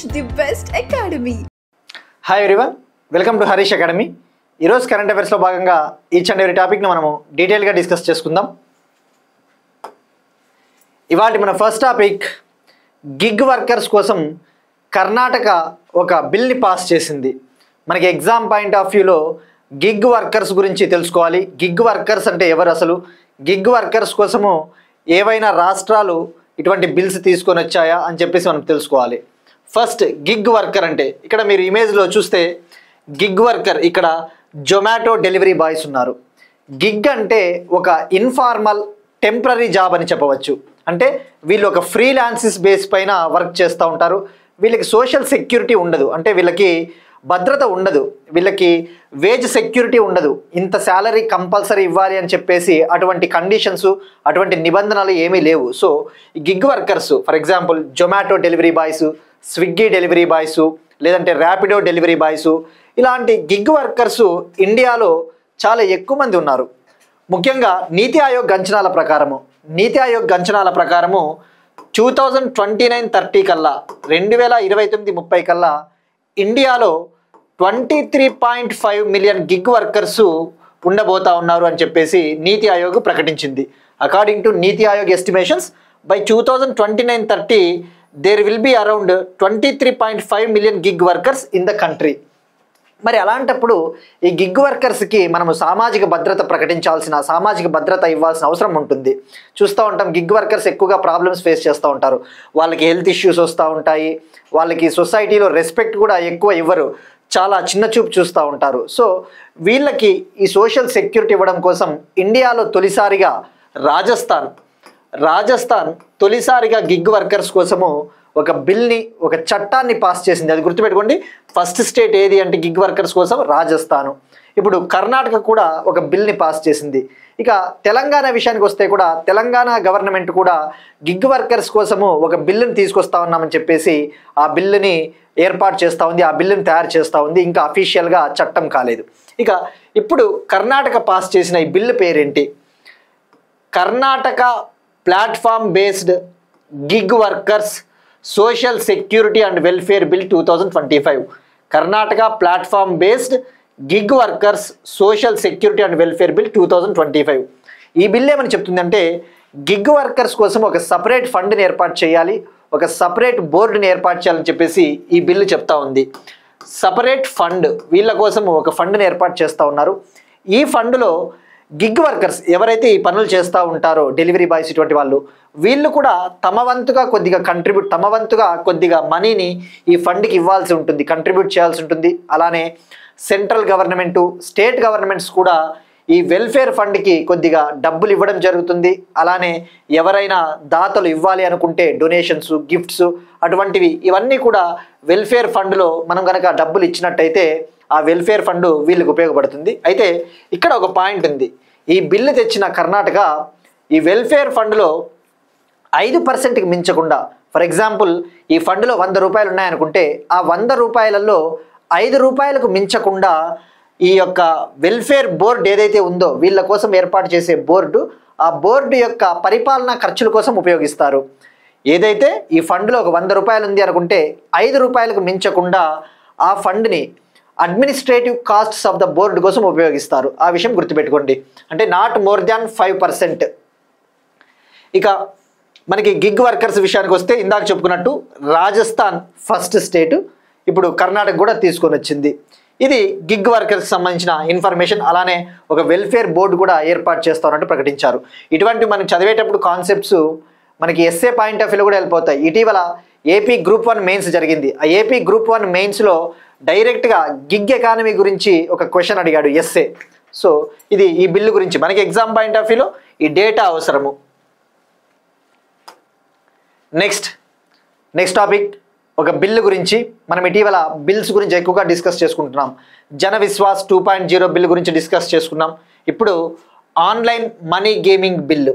the best academy. Hi everyone, welcome to Harish Academy. ఈరోజు current అఫైర్స్లో భాగంగా each and every టాపిక్ని మనము డీటెయిల్గా డిస్కస్ చేసుకుందాం. ఇవాళ మన ఫస్ట్ టాపిక్ గిగ్ వర్కర్స్ కోసం కర్ణాటక ఒక బిల్ని పాస్ చేసింది. మనకి ఎగ్జామ్ పాయింట్ ఆఫ్ వ్యూలో గిగ్ వర్కర్స్ గురించి తెలుసుకోవాలి. గిగ్ వర్కర్స్ అంటే ఎవరు, అసలు గిగ్ వర్కర్స్ కోసము ఏవైనా రాష్ట్రాలు ఇటువంటి బిల్స్ తీసుకొని వచ్చాయా అని చెప్పేసి మనం తెలుసుకోవాలి. ఫస్ట్ గిగ్ వర్కర్ అంటే ఇక్కడ మీరు ఇమేజ్లో చూస్తే గిగ్ వర్కర్ ఇక్కడ జొమాటో డెలివరీ బాయ్స్ ఉన్నారు. గిగ్ అంటే ఒక ఇన్ఫార్మల్ టెంపరీ జాబ్ అని చెప్పవచ్చు. అంటే వీళ్ళు ఒక ఫ్రీలాన్సెస్ బేస్ పైన వర్క్ చేస్తూ ఉంటారు. వీళ్ళకి సోషల్ సెక్యూరిటీ ఉండదు, అంటే వీళ్ళకి భద్రత ఉండదు, వీళ్ళకి వేజ్ సెక్యూరిటీ ఉండదు, ఇంత శాలరీ కంపల్సరీ ఇవ్వాలి అని చెప్పేసి అటువంటి కండిషన్స్ అటువంటి నిబంధనలు ఏమీ లేవు. సో ఈ gig workers for example Zomato delivery boys, Swiggy delivery boys, లేదంటే ర్యాపిడో డెలివరీ బాయ్స్, ఇలాంటి గిగ్ వర్కర్స్ ఇండియాలో చాలా ఎక్కువ మంది ఉన్నారు. ముఖ్యంగా నీతి ఆయోగ్ అంచనాల ప్రకారము 2029-30 కల్లా 2029-30 కల్లా ఇండియాలో 23.5 మిలియన్ గిగ్ వర్కర్స్ ఉండబోతా ఉన్నారు అని చెప్పేసి నీతి ఆయోగ్ ప్రకటించింది. According to Niti Aayog estimations by 2029-30 there will be around 23.5 million gig workers in the country. మరి అలాంటప్పుడు ఈ గిగ్ వర్కర్స్కి మనము సామాజిక భద్రత ఇవ్వాల్సిన అవసరం ఉంటుంది. చూస్తూ ఉంటాం గిగ్ వర్కర్స్ ఎక్కువగా ప్రాబ్లమ్స్ ఫేస్ చేస్తూ ఉంటారు. వాళ్ళకి హెల్త్ ఇష్యూస్ వస్తూ ఉంటాయి, వాళ్ళకి సొసైటీలో రెస్పెక్ట్ కూడా ఎక్కువ ఇవ్వరు, చాలా చిన్న చూపు చూస్తూ ఉంటారు. సో వీళ్ళకి ఈ సోషల్ సెక్యూరిటీ ఇవ్వడం కోసం ఇండియాలో తొలిసారిగా రాజస్థాన్ తొలిసారిగా గిగ్ వర్కర్స్ కోసము ఒక బిల్ని, ఒక చట్టాన్ని పాస్ చేసింది. అది గుర్తుపెట్టుకోండి. ఫస్ట్ స్టేట్ ఏది అంటే గిగ్ వర్కర్స్ కోసం రాజస్థాను. ఇప్పుడు కర్ణాటక కూడా ఒక బిల్ని పాస్ చేసింది. ఇక తెలంగాణ విషయానికి వస్తే కూడా తెలంగాణ గవర్నమెంట్ కూడా గిగ్ వర్కర్స్ కోసము ఒక బిల్లుని తీసుకొస్తా ఉన్నామని చెప్పేసి ఆ బిల్లుని ఏర్పాటు చేస్తూ ఉంది, ఆ బిల్లుని తయారు చేస్తూ ఉంది. ఇంకా అఫీషియల్గా చట్టం కాలేదు. ఇక ఇప్పుడు కర్ణాటక పాస్ చేసిన ఈ బిల్లు పేరేంటి? Karnataka platform based gig workers social security and welfare bill 2025. Karnataka platform based gig workers social security and welfare bill 2025. ఈ బిల్ ఏమని చెప్తుందంటే గిగ్ వర్కర్స్ కోసం ఒక సపరేట్ ఫండ్ని ఏర్పాటు చేయాలి, ఒక సపరేట్ బోర్డుని ఏర్పాటు చేయాలని చెప్పేసి ఈ బిల్లు చెప్తా ఉంది. సపరేట్ ఫండ్, వీళ్ళ కోసం ఒక ఫండ్ని ఏర్పాటు చేస్తూ ఉన్నారు. ఈ ఫండ్లో గిగ్ వర్కర్స్ ఎవరైతే ఈ పనులు చేస్తూ ఉంటారో, డెలివరీ బాయ్స్ ఇటువంటి వాళ్ళు, వీళ్ళు కూడా తమ వంతుగా కొద్దిగా మనీని ఈ ఫండ్కి ఇవ్వాల్సి ఉంటుంది, కంట్రిబ్యూట్ చేయాల్సి ఉంటుంది. అలానే సెంట్రల్ గవర్నమెంటు, స్టేట్ గవర్నమెంట్స్ కూడా ఈ వెల్ఫేర్ ఫండ్కి కొద్దిగా డబ్బులు ఇవ్వడం జరుగుతుంది. అలానే ఎవరైనా దాతలు ఇవ్వాలి అనుకుంటే డొనేషన్స్, గిఫ్ట్స్ అటువంటివి ఇవన్నీ కూడా వెల్ఫేర్ ఫండ్లో మనం కనుక డబ్బులు ఇచ్చినట్టయితే ఆ వెల్ఫేర్ ఫండ్ వీళ్ళకి ఉపయోగపడుతుంది. అయితే ఇక్కడ ఒక పాయింట్ ఉంది. ఈ బిల్లు తెచ్చిన కర్ణాటక ఈ వెల్ఫేర్ ఫండ్లో 5%కి మించకుండా, ఫర్ ఎగ్జాంపుల్ ఈ ఫండ్లో 100 రూపాయలు ఉన్నాయనుకుంటే ఆ 100 రూపాయలలో 5 రూపాయలకు మించకుండా ఈ యొక్క వెల్ఫేర్ బోర్డు ఏదైతే ఉందో వీళ్ళ కోసం ఏర్పాటు చేసే బోర్డు, ఆ బోర్డు యొక్క పరిపాలనా ఖర్చుల కోసం ఉపయోగిస్తారు. ఏదైతే ఈ ఫండ్లో ఒక 100 రూపాయలు ఉంది అనుకుంటే 5 రూపాయలకు మించకుండా ఆ ఫండ్ని administrative costs of the board కోసం ఉపయోగిస్తారు. ఆ విషయం గుర్తుపెట్టుకోండి. అంటే నాట్ మోర్ దాన్ 5%. ఇక మనకి గిగ్ వర్కర్స్ విషయానికి వస్తే ఇందాక చెప్పుకున్నట్టు రాజస్థాన్ ఫస్ట్ స్టేట్, ఇప్పుడు కర్ణాటక కూడా తీసుకొని వచ్చింది. ఇది గిగ్ వర్కర్స్కి సంబంధించిన ఇన్ఫర్మేషన్. అలానే ఒక వెల్ఫేర్ బోర్డు కూడా ఏర్పాటు చేస్తారంటూ ప్రకటించారు. ఇటువంటి మనం చదివేటప్పుడు కాన్సెప్ట్స్ మనకి ఎస్ఏ పాయింట్ ఆఫ్ వ్యూలో కూడా వెళ్ళిపోతాయి. ఇటీవల ఏపీ గ్రూప్ 1 మెయిన్స్ జరిగింది. ఆ ఏపీ గ్రూప్ 1 మెయిన్స్లో డైరెక్ట్గా గిగ్ ఎకానమీ గురించి ఒక క్వశ్చన్ అడిగాడు, ఎస్ఏ. సో ఇది ఈ బిల్లు గురించి మనకి ఎగ్జామ్ పాయింట్ ఆఫ్ వ్యూలో ఈ డేటా అవసరము. నెక్స్ట్ టాపిక్ ఒక బిల్లు గురించి. మనం ఇటీవల బిల్స్ గురించి ఎక్కువగా డిస్కస్ చేసుకుంటున్నాం. జన విశ్వాస్ 2.0 బిల్లు గురించి డిస్కస్ చేసుకున్నాం. ఇప్పుడు ఆన్లైన్ మనీ గేమింగ్ బిల్లు.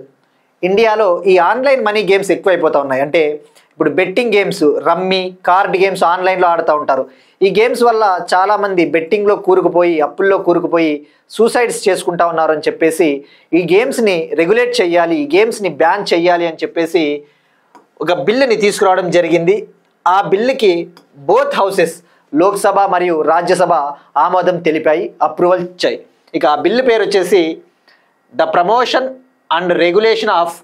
ఇండియాలో ఈ ఆన్లైన్ మనీ గేమ్స్ ఎక్కువైపోతూ ఉన్నాయి. అంటే ఇప్పుడు betting games, rummy, card games ఆన్లైన్లో ఆడుతూ ఉంటారు. ఈ గేమ్స్ వల్ల చాలామంది బెట్టింగ్లో కూరుకుపోయి, అప్పుల్లో కూరుకుపోయి సూసైడ్స్ చేసుకుంటా ఉన్నారు అని చెప్పేసి ఈ గేమ్స్ని రెగ్యులేట్ చేయాలి, ఈ గేమ్స్ని బ్యాన్ చేయాలి అని చెప్పేసి ఒక బిల్లుని తీసుకురావడం జరిగింది. ఆ బిల్లుకి బోత్ హౌసెస్ లోక్సభ మరియు రాజ్యసభ ఆమోదం తెలిపాయి, అప్రూవల్ ఇచ్చాయి. ఇక ఆ బిల్లు పేరు వచ్చేసి the promotion and regulation of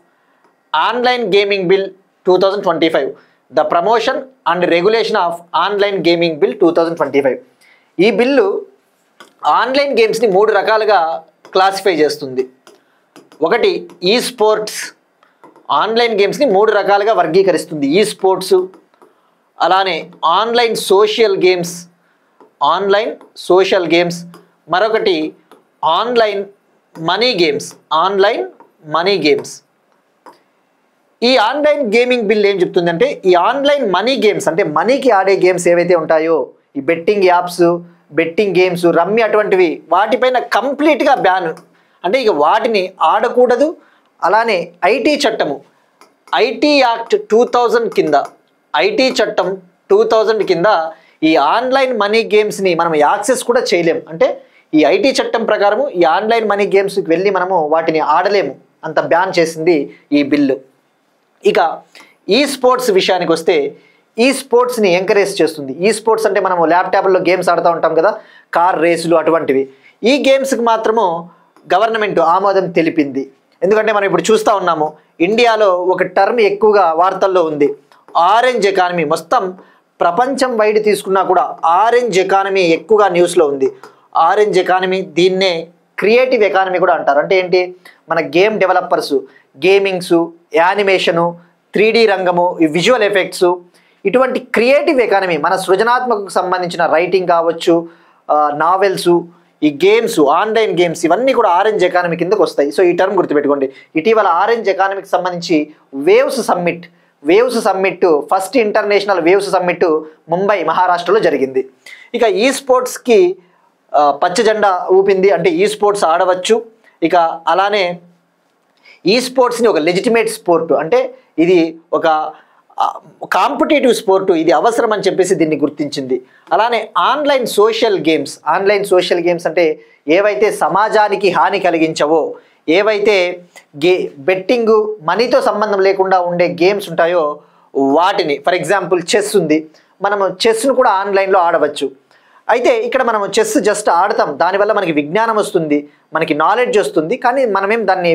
online gaming bill 2025. The promotion and regulation of online gaming bill 2025. ఈ బిల్లు ఆన్లైన్ గేమ్స్ని 3 రకాలుగా క్లాసిఫై చేస్తుంది. ఒకటి ఈ స్పోర్ట్స్, ఆన్లైన్ గేమ్స్ని 3 రకాలుగా వర్గీకరిస్తుంది. ఈ స్పోర్ట్స్, అలానే ఆన్లైన్ సోషల్ గేమ్స్, మరొకటి ఆన్లైన్ మనీ గేమ్స్. ఈ ఆన్లైన్ గేమింగ్ బిల్ ఏం చెప్తుందంటే, ఈ ఆన్లైన్ మనీ గేమ్స్ అంటే మనీకి ఆడే గేమ్స్ ఏవైతే ఉంటాయో, ఈ betting apps, betting games, rummy అటువంటివి, వాటిపైన కంప్లీట్గా బ్యాన్. అంటే ఇక వాటిని ఆడకూడదు. అలానే ఐటీ చట్టము, ఐటీ యాక్ట్ 2000 కింద, ఐటీ చట్టం 2000 కింద ఈ ఆన్లైన్ మనీ గేమ్స్ని మనం యాక్సెస్ కూడా చేయలేము. అంటే ఈ ఐటీ చట్టం ప్రకారము ఈ ఆన్లైన్ మనీ గేమ్స్కి వెళ్ళి మనము వాటిని ఆడలేము, అంత బ్యాన్ చేసింది ఈ బిల్లు. ఇక ఈ స్పోర్ట్స్ విషయానికి వస్తే, ఈ స్పోర్ట్స్ని ఎంకరేజ్ చేస్తుంది. ఈ స్పోర్ట్స్ అంటే మనము ల్యాప్టాప్లో గేమ్స్ ఆడుతూ ఉంటాం కదా, కార్ రేసులు అటువంటివి. ఈ గేమ్స్కి మాత్రము గవర్నమెంట్ ఆమోదం తెలిపింది. ఎందుకంటే మనం ఇప్పుడు చూస్తూ ఉన్నాము, ఇండియాలో ఒక టర్మ్ ఎక్కువగా వార్తల్లో ఉంది, ఆరెంజ్ ఎకానమీ. మొత్తం ప్రపంచం వైడ్ తీసుకున్నా కూడా ఆరెంజ్ ఎకానమీ ఎక్కువగా న్యూస్లో ఉంది. ఆరెంజ్ ఎకానమీ, దీన్నే క్రియేటివ్ ఎకానమీ కూడా అంటారు. అంటే ఏంటి, మన గేమ్ డెవలపర్సు, గేమింగ్సు, యానిమేషను, 3D రంగము, ఈ విజువల్ ఎఫెక్ట్స్, ఇటువంటి క్రియేటివ్ ఎకానమీ, మన సృజనాత్మకకు సంబంధించిన రైటింగ్ కావచ్చు, నావెల్సు, ఈ గేమ్స్, ఆన్లైన్ గేమ్స్, ఇవన్నీ కూడా ఆరెంజ్ ఎకానమీ కిందకు వస్తాయి. సో ఈ టర్మ్ గుర్తుపెట్టుకోండి. ఇటీవల ఆరెంజ్ ఎకానమీకి సంబంధించి waves summit, first international waves summit Mumbai, మహారాష్ట్రలో జరిగింది. ఇక ఈ స్పోర్ట్స్కి పచ్చ జెండా ఊపింది. అంటే ఈ స్పోర్ట్స్ ఆడవచ్చు. ఇక అలానే ఈ స్పోర్ట్స్ని ఒక లెజిటిమేట్ స్పోర్ట్, అంటే ఇది ఒక కాంపిటేటివ్ స్పోర్టు, ఇది అవసరం అని చెప్పేసి దీన్ని గుర్తించింది. అలానే ఆన్లైన్ సోషల్ గేమ్స్ అంటే ఏవైతే సమాజానికి హాని కలిగించవో, ఏవైతే బెట్టింగ్, మనీతో సంబంధం లేకుండా ఉండే గేమ్స్ ఉంటాయో వాటిని, ఫర్ ఎగ్జాంపుల్ చెస్ ఉంది, మనము చెస్ను కూడా ఆన్లైన్లో ఆడవచ్చు. అయితే ఇక్కడ మనము చెస్ జస్ట్ ఆడతాం, దానివల్ల మనకి విజ్ఞానం వస్తుంది, మనకి నాలెడ్జ్ వస్తుంది, కానీ మనమేం దాన్ని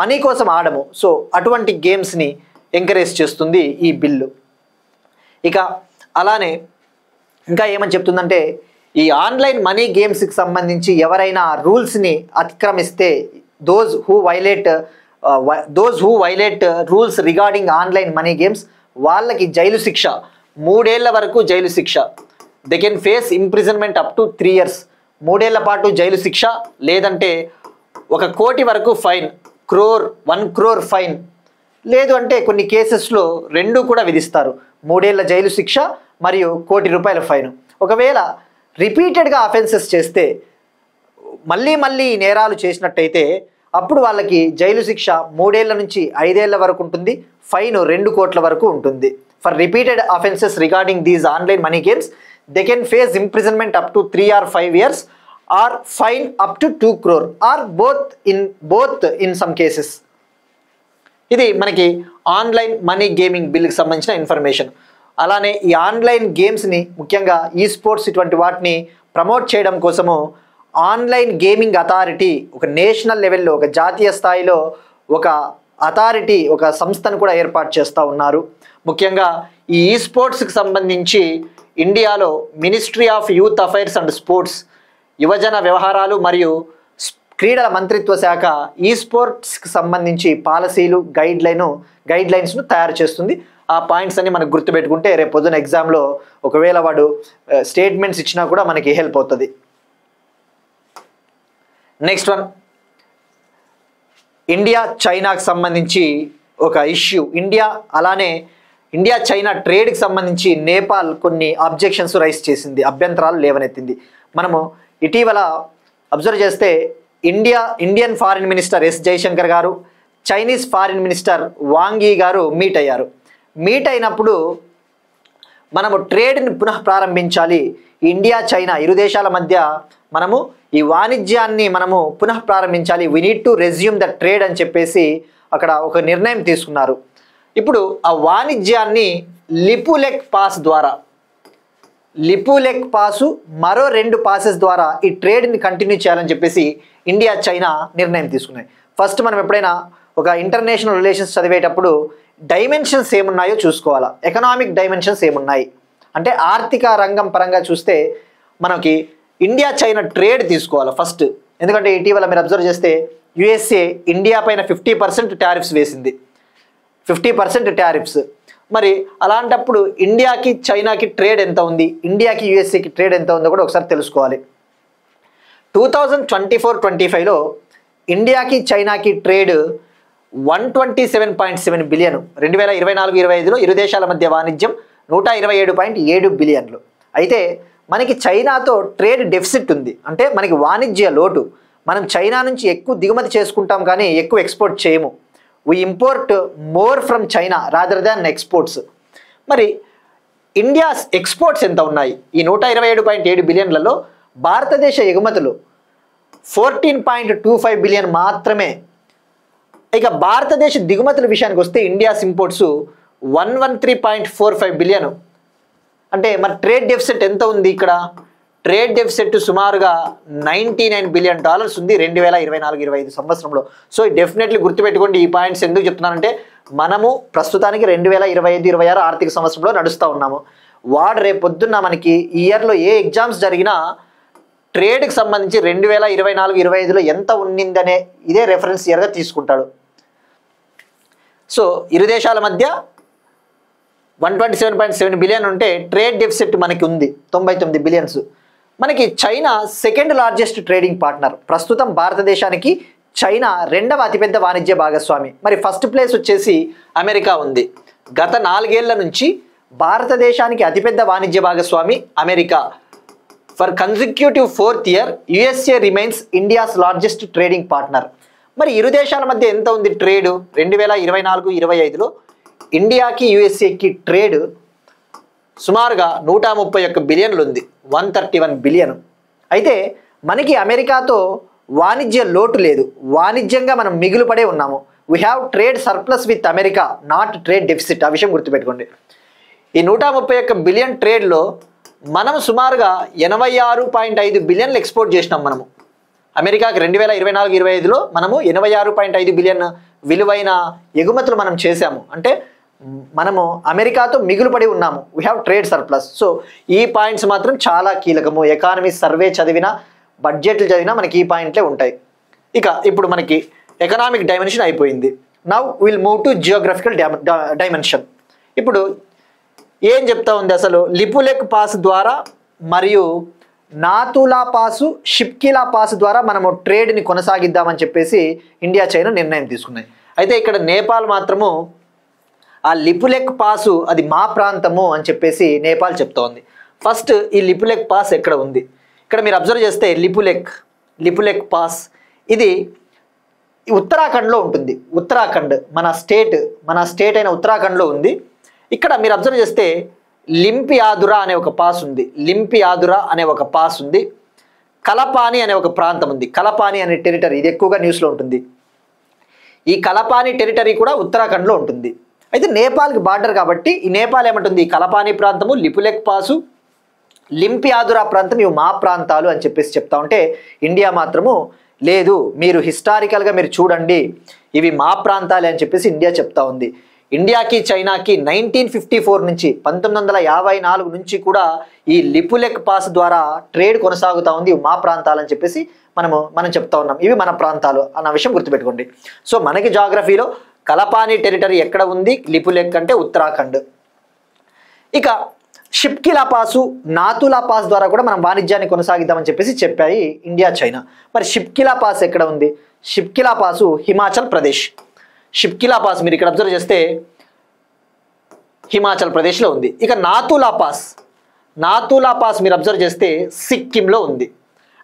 మనీ కోసం ఆడము. సో అటువంటి గేమ్స్ని ఎంకరేజ్ చేస్తుంది ఈ బిల్లు. ఇక అలానే ఇంకా ఏమని చెప్తుందంటే, ఈ ఆన్లైన్ మనీ గేమ్స్కి సంబంధించి ఎవరైనా రూల్స్ని అతిక్రమిస్తే, those who violate rules regarding online money games, వాళ్ళకి జైలు శిక్ష, 3 ఏళ్ల వరకు జైలు శిక్ష. They can face imprisonment up to 3 years, 3 ఏళ్ల పాటు జైలు శిక్ష, లేదంటే 1 కోటి వరకు ఫైన్, 1 crore ఫైన్, లేదు అంటే కొన్ని కేసెస్లో 2 కూడా విధిస్తారు. 3 ఏళ్ల జైలు శిక్ష మరియు 1 కోటి రూపాయల ఫైన్. ఒకవేళ రిపీటెడ్గా అఫెన్సెస్ చేస్తే, మళ్ళీ నేరాలు చేసినట్టయితే, అప్పుడు వాళ్ళకి జైలు శిక్ష 3 ఏళ్ల నుంచి 5 ఏళ్ల వరకు ఉంటుంది, ఫైన్ 2 కోట్ల వరకు ఉంటుంది. For repeated offences regarding these online money games, they can face imprisonment up to 3 or 5 years or fine up to 2 crore or both in some cases. ఇది మనకి ఆన్లైన్ మనీ గేమింగ్ బిల్కి సంబంధించిన ఇన్ఫర్మేషన్. అలానే ఈ online గేమ్స్ని, ముఖ్యంగా ఈ sports ఇటువంటి వాటిని promote చేయడం కోసము ఆన్లైన్ గేమింగ్ అథారిటీ, ఒక నేషనల్ లెవెల్లో, ఒక జాతీయ స్థాయిలో ఒక అథారిటీ, ఒక సంస్థను కూడా ఏర్పాటు చేస్తూ ఉన్నారు. ముఖ్యంగా ఈ స్పోర్ట్స్కి సంబంధించి ఇండియాలో ministry of youth affairs and sports, యువజన వ్యవహారాలు మరియు క్రీడల మంత్రిత్వ శాఖ ఈ స్పోర్ట్స్కి సంబంధించి పాలసీలు, గైడ్లైన్స్ను తయారు చేస్తుంది. ఆ పాయింట్స్ అన్ని మనకు గుర్తుపెట్టుకుంటే రేపు పొద్దున ఎగ్జామ్లో ఒకవేళ వాడు స్టేట్మెంట్స్ ఇచ్చినా కూడా మనకి హెల్ప్ అవుతుంది. నెక్స్ట్ వన్, ఇండియా చైనాకి సంబంధించి ఒక ఇష్యూ. ఇండియా చైనా ట్రేడ్కి సంబంధించి నేపాల్ కొన్ని అబ్జెక్షన్స్ రైజ్ చేసింది, అభ్యంతరాలు లేవనెత్తింది. మనము ఇటీవల అబ్జర్వ్ చేస్తే Indian foreign minister S Jaishankar garu, Chinese foreign minister వాంగ్ యీ గారు మీట్ అయ్యారు. మీట్ అయినప్పుడు మనము ట్రేడ్ని పునః ప్రారంభించాలి, ఇండియా చైనా ఇరు దేశాల మధ్య మనము ఈ వాణిజ్యాన్ని మనము పునః ప్రారంభించాలి, we need to resume the trade అని చెప్పేసి అక్కడ ఒక నిర్ణయం తీసుకున్నారు. ఇప్పుడు ఆ వాణిజ్యాన్ని లిపులెక్ పాస్ ద్వారా, లిపులెక్ పాసు మరో 2 పాసెస్ ద్వారా ఈ ట్రేడ్ని కంటిన్యూ చేయాలని చెప్పేసి ఇండియా చైనా నిర్ణయం తీసుకున్నాయి. ఫస్ట్ మనం ఎప్పుడైనా ఒక ఇంటర్నేషనల్ రిలేషన్స్ చదివేటప్పుడు డైమెన్షన్స్ ఏమున్నాయో చూసుకోవాలా. ఎకనామిక్ డైమెన్షన్స్ ఏమున్నాయి అంటే ఆర్థిక రంగం పరంగా చూస్తే మనకి ఇండియా చైనా ట్రేడ్ తీసుకోవాలి ఫస్ట్. ఎందుకంటే ఇటీవల మీరు అబ్జర్వ్ చేస్తే యుఎస్ఏ ఇండియా పైన 50% టారిఫ్స్ వేసింది, 50% టారిఫ్స్. మరి అలాంటప్పుడు ఇండియాకి చైనాకి ట్రేడ్ ఎంత ఉంది, ఇండియాకి యుఎస్ఏకి ట్రేడ్ ఎంత ఉందో కూడా ఒకసారి తెలుసుకోవాలి. 2024-25లో ఇండియాకి చైనాకి ట్రేడ్ 127.7 బిలియన్. 2024-25లో ఇరు దేశాల మధ్య వాణిజ్యం 127.7 బిలియన్లు. అయితే మనకి చైనాతో ట్రేడ్ డెఫిసిట్ ఉంది, అంటే మనకి వాణిజ్య లోటు. మనం చైనా నుంచి ఎక్కువ దిగుమతి చేసుకుంటాం కానీ ఎక్కువ ఎక్స్పోర్ట్ చేయము. We import more from China rather than exports. మరి ఇండియా ఎక్స్పోర్ట్స్ ఎంత ఉన్నాయి? ఈ 127.7 బిలియన్లలో భారతదేశ ఎగుమతులు 14.25 బిలియన్ మాత్రమే. ఇక భారతదేశ దిగుమతుల విషయానికి వస్తే ఇండియాస్ ఇంపోర్ట్స్ 113.45 బిలియన్. అంటే మరి ట్రేడ్ డెఫిసిట్ ఎంత ఉంది ఇక్కడ? ట్రేడ్ డెఫిసిట్ సుమారుగా $99 బిలియన్ ఉంది 2024-25 సంవత్సరంలో. సో డెఫినెట్లీ గుర్తుపెట్టుకోండి ఈ పాయింట్స్. ఎందుకు చెప్తున్నానంటే మనము ప్రస్తుతానికి 2025-26 ఆర్థిక సంవత్సరంలో నడుస్తూ ఉన్నాము. వాడు రేపు పొద్దున్న మనకి ఈ ఇయర్లో ఏ ఎగ్జామ్స్ జరిగినా ట్రేడ్కి సంబంధించి 2024-25లో ఎంత ఉన్నిందనే ఇదే రెఫరెన్స్ ఇయర్గా తీసుకుంటాడు. సో ఇరు దేశాల మధ్య 127.7 బిలియన్ ఉంటే ట్రేడ్ డెఫిసిట్ మనకి ఉంది 99 బిలియన్స్. మనకి China second largest trading partner. ప్రస్తుతం భారతదేశానికి చైనా 2వ అతిపెద్ద వాణిజ్య భాగస్వామి. మరి ఫస్ట్ ప్లేస్ వచ్చేసి అమెరికా ఉంది. గత 4 ఏళ్ల నుంచి భారతదేశానికి అతిపెద్ద వాణిజ్య భాగస్వామి America. For consecutive 4th year USA remains India's largest trading partner. మరి ఇరు దేశాల మధ్య ఎంత ఉంది ట్రేడ్? 2024-25లో ఇండియాకి యుఎస్ఏకి ట్రేడ్ సుమారుగా 131 బిలియన్లు ఉంది, 131 బిలియన్. అయితే మనకి అమెరికాతో వాణిజ్య లోటు లేదు, వాణిజ్యంగా మనం మిగులు పడే ఉన్నాము. We have trade surplus with America, not trade deficit. ఆ విషయం గుర్తుపెట్టుకోండి. ఈ 131 బిలియన్ ట్రేడ్లో మనం సుమారుగా 86.5 బిలియన్లు ఎక్స్పోర్ట్ చేసినాం మనము అమెరికాకి. 2024-25లో మనము 86.5 బిలియన్ విలువైన ఎగుమతులు మనం చేశాము. అంటే మనము అమెరికాతో మిగులు పడి ఉన్నాము. We have trade surplus. So ఈ పాయింట్స్ మాత్రం చాలా కీలకము. ఎకానమీ సర్వే చదివినా బడ్జెట్లు చదివినా మనకి ఈ పాయింట్లే ఉంటాయి. ఇక ఇప్పుడు మనకి ఎకనామిక్ డైమెన్షన్ అయిపోయింది. Now will move to geographical dimension. ఇప్పుడు ఏం చెప్తా ఉంది అసలు? లిపులెక్ పాస్ ద్వారా మరియు నాతులా పాసు, షిప్కిలా పాస్ ద్వారా మనము ట్రేడ్ని కొనసాగిద్దామని చెప్పేసి ఇండియా చైనా నిర్ణయం తీసుకున్నాయి. అయితే ఇక్కడ నేపాల్ మాత్రము ఆ లిపులెక్ పాసు అది మా ప్రాంతము అని చెప్పేసి నేపాల్ చెప్తోంది. ఫస్ట్ ఈ లిపులెక్ పాస్ ఎక్కడ ఉంది? ఇక్కడ మీరు అబ్జర్వ్ చేస్తే లిపులెక్ పాస్ ఇది ఉత్తరాఖండ్లో ఉంటుంది. ఉత్తరాఖండ్ మన స్టేట్ అయిన ఉత్తరాఖండ్లో ఉంది. ఇక్కడ మీరు అబ్జర్వ్ చేస్తే లింపియాదురా అనే ఒక పాస్ ఉంది. లింపియాదురా అనే ఒక పాస్ ఉంది. కలపాని అనే ఒక ప్రాంతం ఉంది. కలపాని అనే టెరిటరీ ఇది ఎక్కువగా న్యూస్లో ఉంటుంది. ఈ కలపాని టెరిటరీ కూడా ఉత్తరాఖండ్లో ఉంటుంది. అయితే నేపాల్కి బార్డర్ కాబట్టి ఈ నేపాల్ ఏమంటుంది? కలపాని ప్రాంతము, లిపులెక్ పాసు, లింపియాదురా ప్రాంతం ఇవి మా ప్రాంతాలు అని చెప్పేసి చెప్తా ఉంటే ఇండియా మాత్రము లేదు, మీరు హిస్టారికల్గా మీరు చూడండి ఇవి మా ప్రాంతాలే అని చెప్పేసి ఇండియా చెప్తా ఉంది. ఇండియాకి చైనాకి 1954 నుంచి 1954 నుంచి కూడా ఈ లిపులెక్ పాస్ ద్వారా ట్రేడ్ కొనసాగుతూ ఉంది. మా ప్రాంతాలని చెప్పేసి మనం చెప్తా ఉన్నాం. ఇవి మన ప్రాంతాలు అన్న విషయం గుర్తుపెట్టుకోండి. సో మనకి జాగ్రఫీలో కలపాని టెరిటరీ ఎక్కడ ఉంది? లిపులెక్ అంటే ఉత్తరాఖండ్. ఇక షిప్కిలా పాసు, నాతులా పాస్ ద్వారా కూడా మనం వాణిజ్యాన్ని కొనసాగిద్దామని చెప్పేసి చెప్పాయి ఇండియా చైనా. మరి షిప్కిలా పాస్ ఎక్కడ ఉంది? షిప్కిలా పాసు హిమాచల్ ప్రదేశ్. షిప్కిలా పాస్ మీరు ఇక్కడ అబ్జర్వ్ చేస్తే హిమాచల్ ప్రదేశ్లో ఉంది. ఇక నాతులా పాస్ మీరు అబ్జర్వ్ చేస్తే సిక్కింలో ఉంది.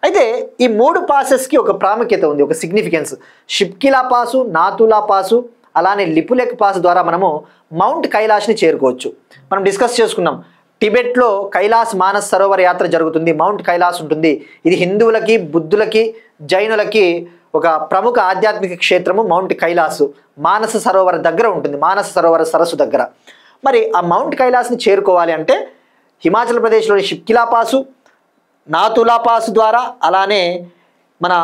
అయితే ఈ 3 పాసెస్కి ఒక ప్రాముఖ్యత ఉంది, ఒక significance. Shipki La pass, Nathula pass, అలానే లిపులెక్ పాస్ ద్వారా మనము మౌంట్ కైలాష్ని చేరుకోవచ్చు. మనం డిస్కస్ చేసుకున్నాం. టిబెట్లో కైలాస్ మానస్ సరోవర్ యాత్ర జరుగుతుంది. మౌంట్ కైలాస్ ఉంటుంది. ఇది హిందువులకి, బుద్ధులకి, జైనులకి ఒక ప్రముఖ ఆధ్యాత్మిక క్షేత్రము మౌంట్ కైలాసు. మానస సరోవర దగ్గర ఉంటుంది, మానస సరోవర సరస్సు దగ్గర. మరి ఆ మౌంట్ కైలాస్ని చేరుకోవాలి అంటే హిమాచల్ ప్రదేశ్లోని షిప్కిలా పాసు, నాతులా పాస్ ద్వారా, అలానే మన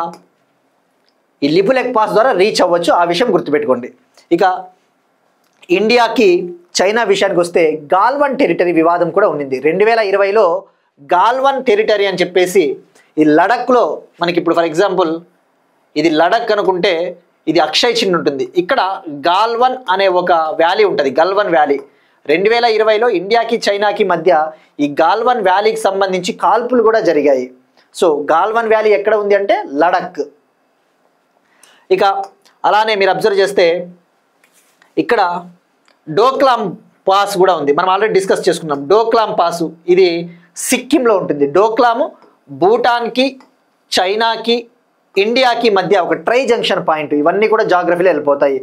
ఈ లిపులెక్ పాస్ ద్వారా రీచ్ అవ్వచ్చు. ఆ విషయం గుర్తుపెట్టుకోండి. ఇక ఇండియాకి చైనా విషయానికి వస్తే గాల్వన్ టెరిటరీ వివాదం కూడా ఉండింది. 2020లో గాల్వన్ టెరిటరీ అని చెప్పేసి ఈ లడఖ్లో మనకి ఇప్పుడు ఫర్ ఎగ్జాంపుల్ ఇది లడఖ్ అనుకుంటే ఇది అక్షయ్ చిన్ ఉంటుంది. ఇక్కడ గాల్వన్ అనే ఒక వ్యాలీ ఉంటుంది, గల్వన్ వ్యాలీ. 2020లో ఇండియాకి చైనాకి మధ్య ఈ గాల్వన్ వ్యాలీకి సంబంధించి కాల్పులు కూడా జరిగాయి. సో గాల్వన్ వ్యాలీ ఎక్కడ ఉంది అంటే లడఖ్. ఇక అలానే మీరు అబ్జర్వ్ చేస్తే ఇక్కడ డోక్లాం పాస్ కూడా ఉంది. మనం ఆల్రెడీ డిస్కస్ చేసుకున్నాం. డోక్లాం పాసు ఇది సిక్కింలో ఉంటుంది. డోక్లాము భూటాన్కి, చైనాకి, ఇండియాకి మధ్య ఒక ట్రై జంక్షన్ పాయింట్. ఇవన్నీ కూడా జాగ్రఫీలో వెళ్ళిపోతాయి.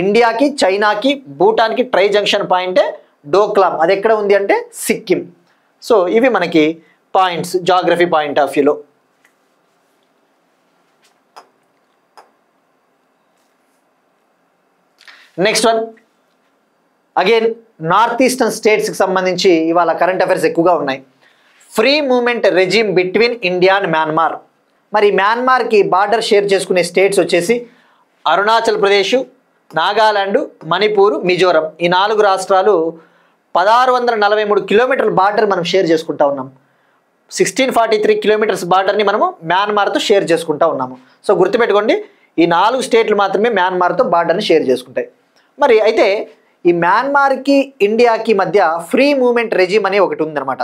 ఇండియాకి, చైనాకి, భూటాన్కి ట్రై జంక్షన్ పాయింటే డోక్లాం. అది ఎక్కడ ఉంది అంటే సిక్కిం. సో ఇవి మనకి పాయింట్స్ జాగ్రఫీ పాయింట్ ఆఫ్ వ్యూలో. Next one again north eastern స్టేట్స్కి సంబంధించి ఇవాళ కరెంట్ అఫైర్స్ ఎక్కువగా ఉన్నాయి. Free movement regime between India and Myanmar. మరి మ్యాన్మార్కి బార్డర్ షేర్ చేసుకునే స్టేట్స్ వచ్చేసి అరుణాచల్ ప్రదేశ్, నాగాలాండ్, మణిపూర్, మిజోరం. ఈ 4 రాష్ట్రాలు 1643 కిలోమీటర్ల బార్డర్ మనం షేర్ చేసుకుంటా ఉన్నాం. 1643 కిలోమీటర్స్ బార్డర్ని మనము మ్యాన్మార్తో షేర్ చేసుకుంటా ఉన్నాము. సో గుర్తుపెట్టుకోండి, ఈ 4 స్టేట్లు మాత్రమే మ్యాన్మార్తో బార్డర్ని షేర్ చేసుకుంటాయి. మరి అయితే ఈ మ్యాన్మార్కి ఇండియాకి మధ్య ఫ్రీ మూమెంట్ రెజిమ్ అనే ఒకటి ఉందన్నమాట.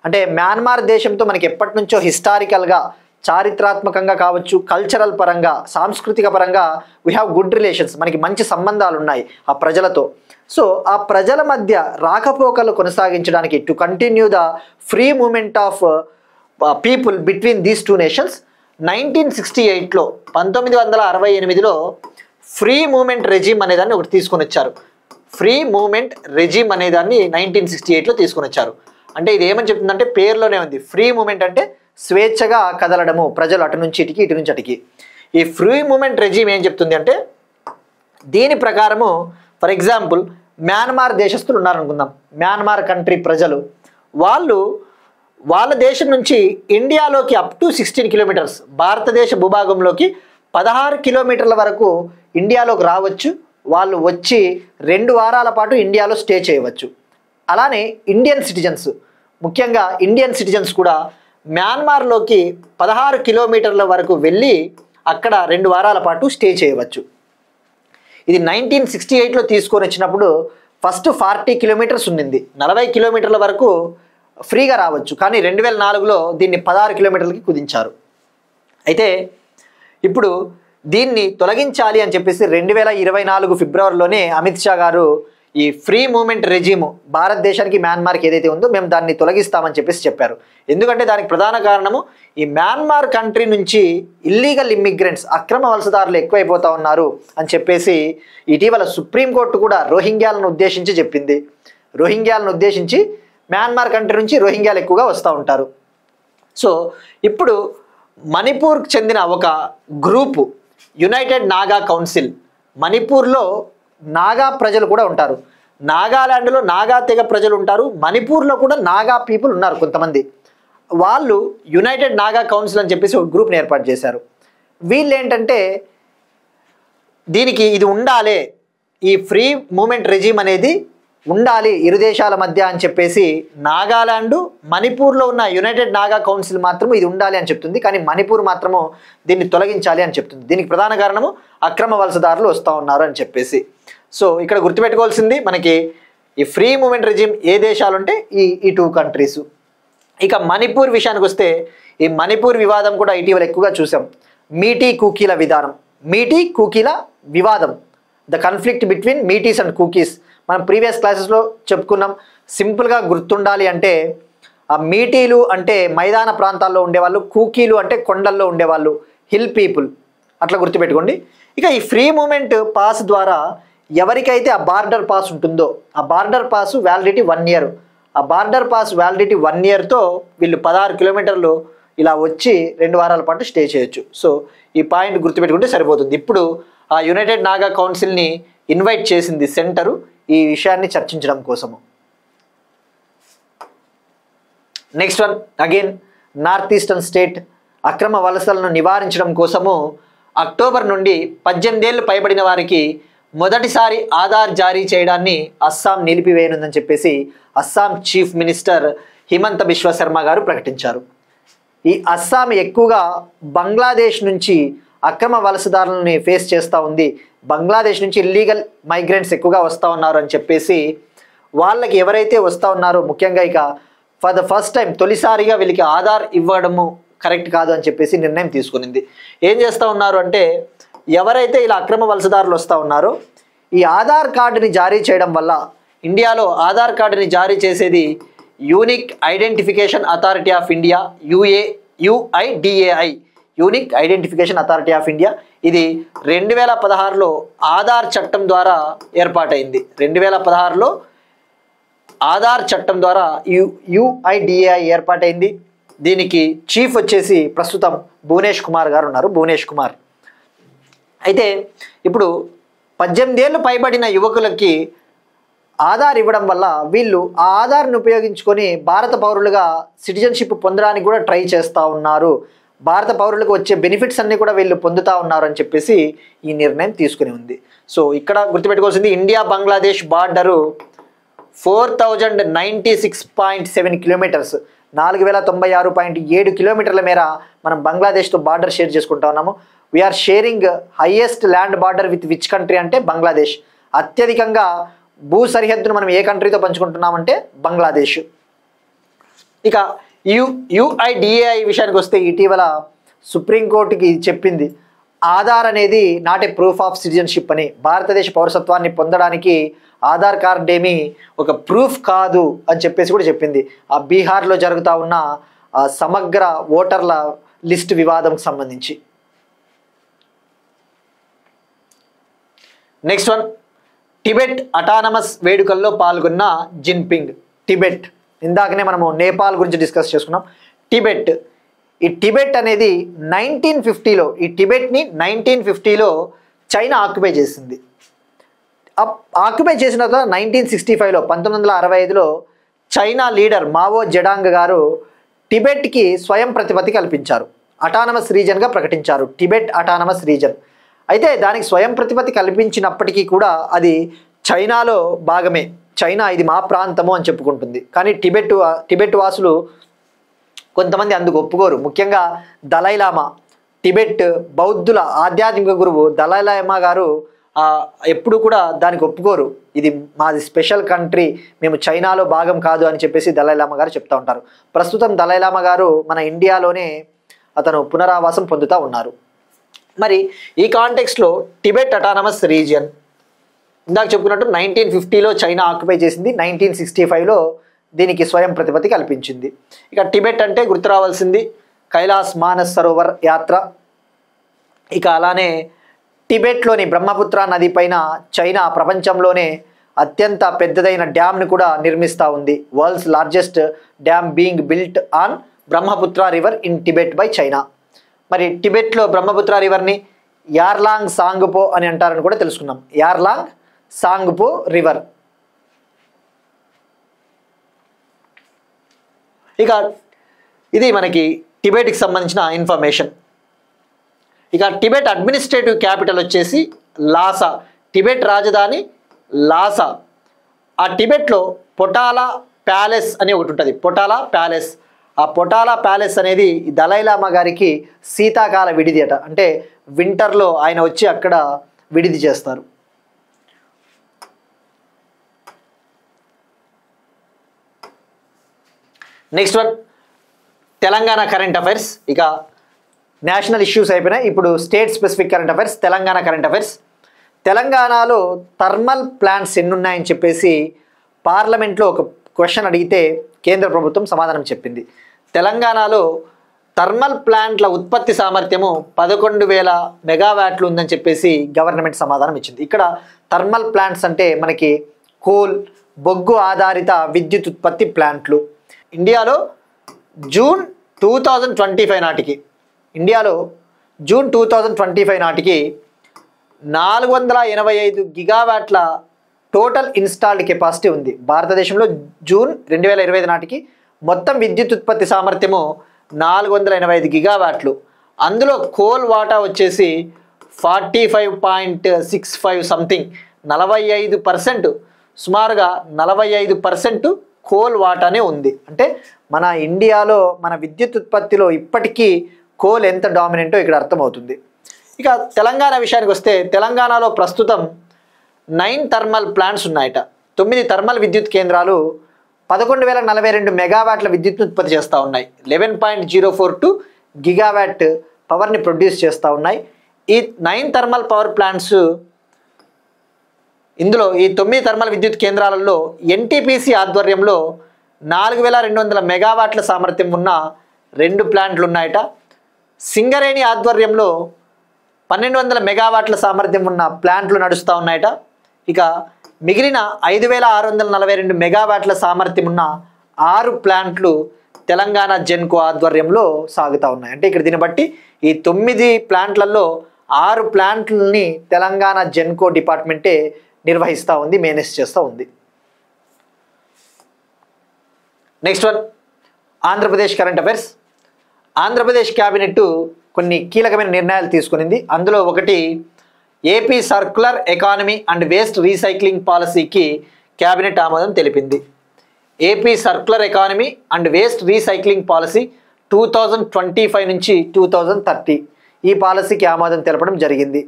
అంటే మ్యాన్మార్ దేశంతో మనకి ఎప్పటి నుంచో హిస్టారికల్గా, చారిత్రాత్మకంగా కావచ్చు, కల్చరల్ పరంగా, సాంస్కృతిక పరంగా వీ హ్యావ్ గుడ్ రిలేషన్స్. మనకి మంచి సంబంధాలు ఉన్నాయి ఆ ప్రజలతో. సో ఆ ప్రజల మధ్య రాకపోకలు కొనసాగించడానికి to continue the free movement of people between these 2 nations 1968లో 1968లో ఫ్రీ మూమెంట్ రెజిమ్ అనేదాన్ని ఒకటి తీసుకొని వచ్చారు. ఫ్రీ మూమెంట్ రెజిమ్ అనేదాన్ని 1968లో తీసుకొని వచ్చారు. అంటే ఇది ఏమని చెప్తుందంటే పేరులోనే ఉంది. ఫ్రీ మూమెంట్ అంటే స్వేచ్ఛగా కదలడము, ప్రజలు అటు నుంచి ఇటుకి, ఇటు నుంచి అటుకి. ఈ ఫ్రీ మూమెంట్ రెజిమ్ ఏం చెప్తుంది అంటే దీని ప్రకారము ఫర్ ఎగ్జాంపుల్ మ్యాన్మార్ దేశస్తులు ఉన్నారనుకుందాం. మ్యాన్మార్ కంట్రీ ప్రజలు వాళ్ళ దేశం నుంచి ఇండియాలోకి అప్ టు 16 కిలోమీటర్స్, భారతదేశ భూభాగంలోకి 16 కిలోమీటర్ల వరకు ఇండియాలోకి రావచ్చు. వాళ్ళు వచ్చి 2 వారాల పాటు ఇండియాలో స్టే చేయవచ్చు. అలానే ఇండియన్ సిటిజన్స్, ముఖ్యంగా ఇండియన్ సిటిజన్స్ కూడా మ్యాన్మార్లోకి 16 కిలోమీటర్ల వరకు వెళ్ళి అక్కడ 2 వారాల పాటు స్టే చేయవచ్చు. ఇది 1968లో తీసుకొని వచ్చినప్పుడు ఫస్ట్ 40 కిలోమీటర్స్ ఉండింది, 40 కిలోమీటర్ల వరకు ఫ్రీగా రావచ్చు. కానీ 2004లో దీన్ని 16 కిలోమీటర్లకి కుదించారు. అయితే ఇప్పుడు దీన్ని తొలగించాలి అని చెప్పేసి 2024 ఫిబ్రవరిలోనే అమిత్ షా గారు ఈ ఫ్రీ మూమెంట్ రెజిమ్ భారతదేశానికి, మ్యాన్మార్కి ఏదైతే ఉందో మేము దాన్ని తొలగిస్తామని చెప్పేసి చెప్పారు. ఎందుకంటే దానికి ప్రధాన కారణము ఈ మ్యాన్మార్ కంట్రీ నుంచి ఇల్లీగల్ ఇమ్మిగ్రెంట్స్, అక్రమ వలసదారులు ఎక్కువైపోతా ఉన్నారు అని చెప్పేసి ఇటీవల సుప్రీంకోర్టు కూడా రోహింగ్యాలను ఉద్దేశించి చెప్పింది. రోహింగ్యాలను ఉద్దేశించి మ్యాన్మార్ కంట్రీ నుంచి రోహింగ్యాలు ఎక్కువగా వస్తూ ఉంటారు. సో ఇప్పుడు మణిపూర్కి చెందిన ఒక గ్రూపు యునైటెడ్ నాగా కౌన్సిల్, మణిపూర్లో నాగా ప్రజలు కూడా ఉంటారు, నాగాలాండ్లో నాగా తెగ ప్రజలు ఉంటారు, మణిపూర్లో కూడా నాగా పీపుల్ ఉన్నారు కొంతమంది. వాళ్ళు యునైటెడ్ నాగా కౌన్సిల్ అని చెప్పేసి ఒక గ్రూప్ని ఏర్పాటు చేశారు. వీళ్ళు ఏంటంటే దీనికి ఇది ఉండాలి, ఈ ఫ్రీ మూమెంట్ రెజిమ్ అనేది ఉండాలి ఇరు దేశాల మధ్య అని చెప్పేసి నాగాలాండ్, మణిపూర్లో ఉన్న యునైటెడ్ నాగా కౌన్సిల్ మాత్రము ఇది ఉండాలి అని చెప్తుంది. కానీ మణిపూర్ మాత్రము దీన్ని తొలగించాలి అని చెప్తుంది. దీనికి ప్రధాన కారణము అక్రమ వలసదారులు వస్తూ ఉన్నారు అని చెప్పేసి. సో ఇక్కడ గుర్తుపెట్టుకోవాల్సింది మనకి ఈ ఫ్రీ మూమెంట్ రెజిమ్ ఏ దేశాలు అంటే ఈ 2 కంట్రీస్. ఇక మణిపూర్ విషయానికి వస్తే ఈ మణిపూర్ వివాదం కూడా ఇటీవల ఎక్కువగా చూసాం. మీటీ కూకీల విధానం, మీటీ కూకీల వివాదం, the conflict between Meiteis and cookies. మనం ప్రీవియస్ క్లాసెస్లో చెప్పుకున్నాం. సింపుల్గా గుర్తుండాలి అంటే ఆ మీటీలు అంటే మైదాన ప్రాంతాల్లో ఉండేవాళ్ళు, కూకీలు అంటే కొండల్లో ఉండేవాళ్ళు, హిల్ పీపుల్, అట్లా గుర్తుపెట్టుకోండి. ఇక ఈ ఫ్రీ మూమెంట్ పాస్ ద్వారా ఎవరికైతే ఆ బార్డర్ పాస్ ఉంటుందో ఆ బార్డర్ పాస్ వ్యాలిడిటీ 1 ఇయర్, ఆ బార్డర్ పాస్ వ్యాలిడిటీ 1 ఇయర్తో వీళ్ళు 16 కిలోమీటర్లు ఇలా వచ్చి 2 వారాల పాటు స్టే చేయొచ్చు. సో ఈ పాయింట్ గుర్తుపెట్టుకుంటే సరిపోతుంది. ఇప్పుడు ఆ యునైటెడ్ నాగా కౌన్సిల్ని ఇన్వైట్ చేసింది సెంటరు ఈ విషయాన్ని చర్చించడం కోసము. Next one again north eastern state అక్రమ వలసలను నివారించడం కోసము అక్టోబర్ నుండి 18 ఏళ్ళు పైబడిన వారికి మొదటిసారి ఆధార్ జారీ చేయడాన్ని అస్సాం నిలిపివేయనుందని చెప్పేసి అస్సాం చీఫ్ మినిస్టర్ హిమంత బిశ్వ శర్మ గారు ప్రకటించారు. ఈ అస్సాం ఎక్కువగా బంగ్లాదేశ్ నుంచి అక్రమ వలసదారులని ఫేస్ చేస్తూ ఉంది. బంగ్లాదేశ్ నుంచి ఇల్లీగల్ మైగ్రెంట్స్ ఎక్కువగా వస్తూ ఉన్నారు అని చెప్పేసి వాళ్ళకి ఎవరైతే వస్తూ ఉన్నారో ముఖ్యంగా ఇక ఫర్ ద ఫస్ట్ టైం తొలిసారిగా వీళ్ళకి ఆధార్ ఇవ్వడము కరెక్ట్ కాదు అని చెప్పేసి నిర్ణయం తీసుకునింది. ఏం చేస్తూ ఉన్నారు అంటే ఎవరైతే ఇలా అక్రమ వలసదారులు వస్తూ ఉన్నారో ఈ ఆధార్ కార్డుని జారీ చేయడం వల్ల ఇండియాలో ఆధార్ కార్డుని జారీ చేసేది unique identification authority of India UIDAI unique identification authority of India. ఇది 2016లో ఆధార్ చట్టం ద్వారా ఏర్పాటైంది. 2016లో ఆధార్ చట్టం ద్వారా UIDAI ఏర్పాటైంది. దీనికి చీఫ్ వచ్చేసి ప్రస్తుతం భువనేష్ కుమార్ గారు ఉన్నారు. భువనేష్ కుమార్ అయితే ఇప్పుడు 18 ఏళ్ళు పైబడిన యువకులకి ఆధార్ ఇవ్వడం వల్ల వీళ్ళు ఆ ఆధార్ని ఉపయోగించుకొని భారత పౌరులుగా సిటిజన్షిప్ పొందడానికి కూడా ట్రై చేస్తూ ఉన్నారు. భారత పౌరులకు వచ్చే బెనిఫిట్స్ అన్నీ కూడా వీళ్ళు పొందుతూ ఉన్నారు అని చెప్పేసి ఈ నిర్ణయం తీసుకుని ఉంది. సో ఇక్కడ గుర్తుపెట్టుకోవాల్సింది ఇండియా బంగ్లాదేశ్ బార్డరు 4096.7 కిలోమీటర్స్ 4096.7 కిలోమీటర్ల మేర మనం బంగ్లాదేశ్తో బార్డర్ షేర్ చేసుకుంటా ఉన్నాము. We are sharing highest land border with which country అంటే బంగ్లాదేశ్. అత్యధికంగా భూ సరిహద్దును మనం ఏ కంట్రీతో పంచుకుంటున్నామంటే బంగ్లాదేశ్. ఇక UIDAI విషయానికి వస్తే ఇటీవల సుప్రీంకోర్టుకి చెప్పింది ఆధార్ అనేది not a proof of citizenship అని. భారతదేశ పౌరసత్వాన్ని పొందడానికి ఆధార్ కార్డ్ ఏమీ ఒక ప్రూఫ్ కాదు అని చెప్పేసి కూడా చెప్పింది. ఆ బీహార్లో జరుగుతూ ఉన్న సమగ్ర ఓటర్ల లిస్ట్ వివాదంకి సంబంధించి. నెక్స్ట్ వన్ టిబెట్ అటానమస్ వేడుకల్లో పాల్గొన్న జిన్పింగ్. టిబెట్ ఇందాకనే మనము నేపాల్ గురించి డిస్కస్ చేసుకున్నాం. టిబెట్ ఈ టిబెట్ అనేది 1950లో ఈ టిబెట్ని 1950లో చైనా ఆక్యుపై చేసింది. ఆక్యుపై చేసిన తర్వాత 1965లో 1965లో చైనా లీడర్ మావో జెడాంగ్ గారు టిబెట్కి స్వయం ప్రతిపత్తి కల్పించారు. అటానమస్ రీజన్గా ప్రకటించారు టిబెట్ అటానమస్ రీజన్. అయితే దానికి స్వయం ప్రతిపత్తి కల్పించినప్పటికీ కూడా అది చైనాలో భాగమే. చైనా ఇది మా ప్రాంతము అని చెప్పుకుంటుంది. కానీ టిబెట్ వాసులు కొంతమంది అందుకు ఒప్పుకోరు. ముఖ్యంగా దలైలామా టిబెట్ బౌద్ధుల ఆధ్యాత్మిక గురువు దలైలామా గారు ఎప్పుడు కూడా దానికి ఒప్పుకోరు. ఇది మాది స్పెషల్ కంట్రీ, మేము చైనాలో భాగం కాదు అని చెప్పేసి దలైలామా గారు చెప్తూ ఉంటారు. ప్రస్తుతం దలైలామా గారు మన ఇండియాలోనే అతను పునరావాసం పొందుతూ ఉన్నారు. మరి ఈ కాంటెక్స్ట్లో టిబెట్ అటానమస్ రీజియన్ ఇందాక చెప్పుకున్నట్టు 1950లో చైనా ఆక్యుపై చేసింది. 1965లో దీనికి స్వయం ప్రతిపత్తి కల్పించింది. ఇక టిబెట్ అంటే గుర్తు రావాల్సింది కైలాస్ మానస్ సరోవర్ యాత్ర. ఇక అలానే టిబెట్లోని బ్రహ్మపుత్ర నది పైన చైనా ప్రపంచంలోనే అత్యంత పెద్దదైన డ్యామ్ని కూడా నిర్మిస్తూ ఉంది. World's largest dam being built on Brahmaputra river in Tibet by China. మరి టిబెట్లో బ్రహ్మపుత్ర రివర్ని యార్లాంగ్ సాంగ్పో అని అంటారని కూడా తెలుసుకున్నాం. యార్లాంగ్ సాంగ్పో రివర్. ఇక ఇది మనకి టిబెట్కి సంబంధించిన ఇన్ఫర్మేషన్. ఇక టిబెట్ అడ్మినిస్ట్రేటివ్ క్యాపిటల్ వచ్చేసి లాసా. టిబెట్ రాజధాని లాసా. ఆ టిబెట్లో పొటాలా ప్యాలెస్ అని ఒకటి ఉంటుంది. పొటాలా ప్యాలెస్. ఆ పొటాలా ప్యాలెస్ అనేది దలైలామా గారికి శీతాకాల విడిది అట. అంటే వింటర్లో ఆయన వచ్చి అక్కడ విడిది చేస్తారు. Next one Telangana current affairs. ఇక నేషనల్ ఇష్యూస్ అయిపోయినాయి. ఇప్పుడు state specific current affairs. Telangana current affairs. తెలంగాణలో థర్మల్ ప్లాంట్స్ ఎన్ని ఉన్నాయని చెప్పేసి పార్లమెంట్లో ఒక క్వశ్చన్ అడిగితే కేంద్ర ప్రభుత్వం సమాధానం చెప్పింది. తెలంగాణలో థర్మల్ ప్లాంట్ల ఉత్పత్తి సామర్థ్యము 11,000 మెగావాట్లు ఉందని చెప్పేసి గవర్నమెంట్ సమాధానం ఇచ్చింది. ఇక్కడ థర్మల్ ప్లాంట్స్ అంటే మనకి కోల్, బొగ్గు ఆధారిత విద్యుత్ ఉత్పత్తి ప్లాంట్లు. ఇండియాలో జూన్ 2025 నాటికి 485 గిగావాట్ల టోటల్ ఇన్స్టాల్డ్ కెపాసిటీ ఉంది. భారతదేశంలో జూన్ 2025 నాటికి మొత్తం విద్యుత్ ఉత్పత్తి సామర్థ్యము 485 గిగావాట్లు. అందులో కోల్ వాటా వచ్చేసి 45.65 సంథింగ్, 45%, సుమారుగా 45% కోల్ వాటానే ఉంది. అంటే మన ఇండియాలో మన విద్యుత్ ఉత్పత్తిలో ఇప్పటికీ కోల్ ఎంత డామినెంటో ఇక్కడ అర్థమవుతుంది. ఇక తెలంగాణ విషయానికి వస్తే తెలంగాణలో ప్రస్తుతం 9 థర్మల్ ప్లాంట్స్ ఉన్నాయట. 9 థర్మల్ విద్యుత్ కేంద్రాలు 11,042 మెగావాట్ల విద్యుత్ను ఉత్పత్తి చేస్తూ ఉన్నాయి. 11.042 గిగావాట్ పవర్ని ప్రొడ్యూస్ చేస్తూ ఉన్నాయి. ఈ 9 థర్మల్ పవర్ ప్లాంట్స్, ఇందులో ఈ 9 థర్మల్ విద్యుత్ కేంద్రాలలో ఎన్టీపీసీ ఆధ్వర్యంలో 4,200 మెగావాట్ల సామర్థ్యం ఉన్న 2 ప్లాంట్లు ఉన్నాయట. సింగరేణి ఆధ్వర్యంలో 1,200 మెగావాట్ల సామర్థ్యం ఉన్న ప్లాంట్లు నడుస్తూ ఉన్నాయట. ఇక మిగిలిన 5,642 మెగావాట్ల సామర్థ్యం ఉన్న 6 ప్లాంట్లు తెలంగాణ జెన్కో ఆధ్వర్యంలో సాగుతూ ఉన్నాయి. అంటే ఇక్కడ దీన్ని బట్టి ఈ 9 ప్లాంట్లలో 6 ప్లాంట్లని తెలంగాణ జెన్కో డిపార్ట్మెంటే నిర్వహిస్తూ ఉంది, మేనేజ్ చేస్తూ ఉంది. Next one, Andhra Pradesh current affairs. Andhra Pradesh cabinet కొన్ని కీలకమైన నిర్ణయాలు తీసుకునింది. అందులో ఒకటి, AP circular economy and waste recycling పాలసీకి క్యాబినెట్ ఆమోదం తెలిపింది. AP circular economy and waste recycling policy 2025 నుంచి 2030 ఈ పాలసీకి ఆమోదం తెలపడం జరిగింది.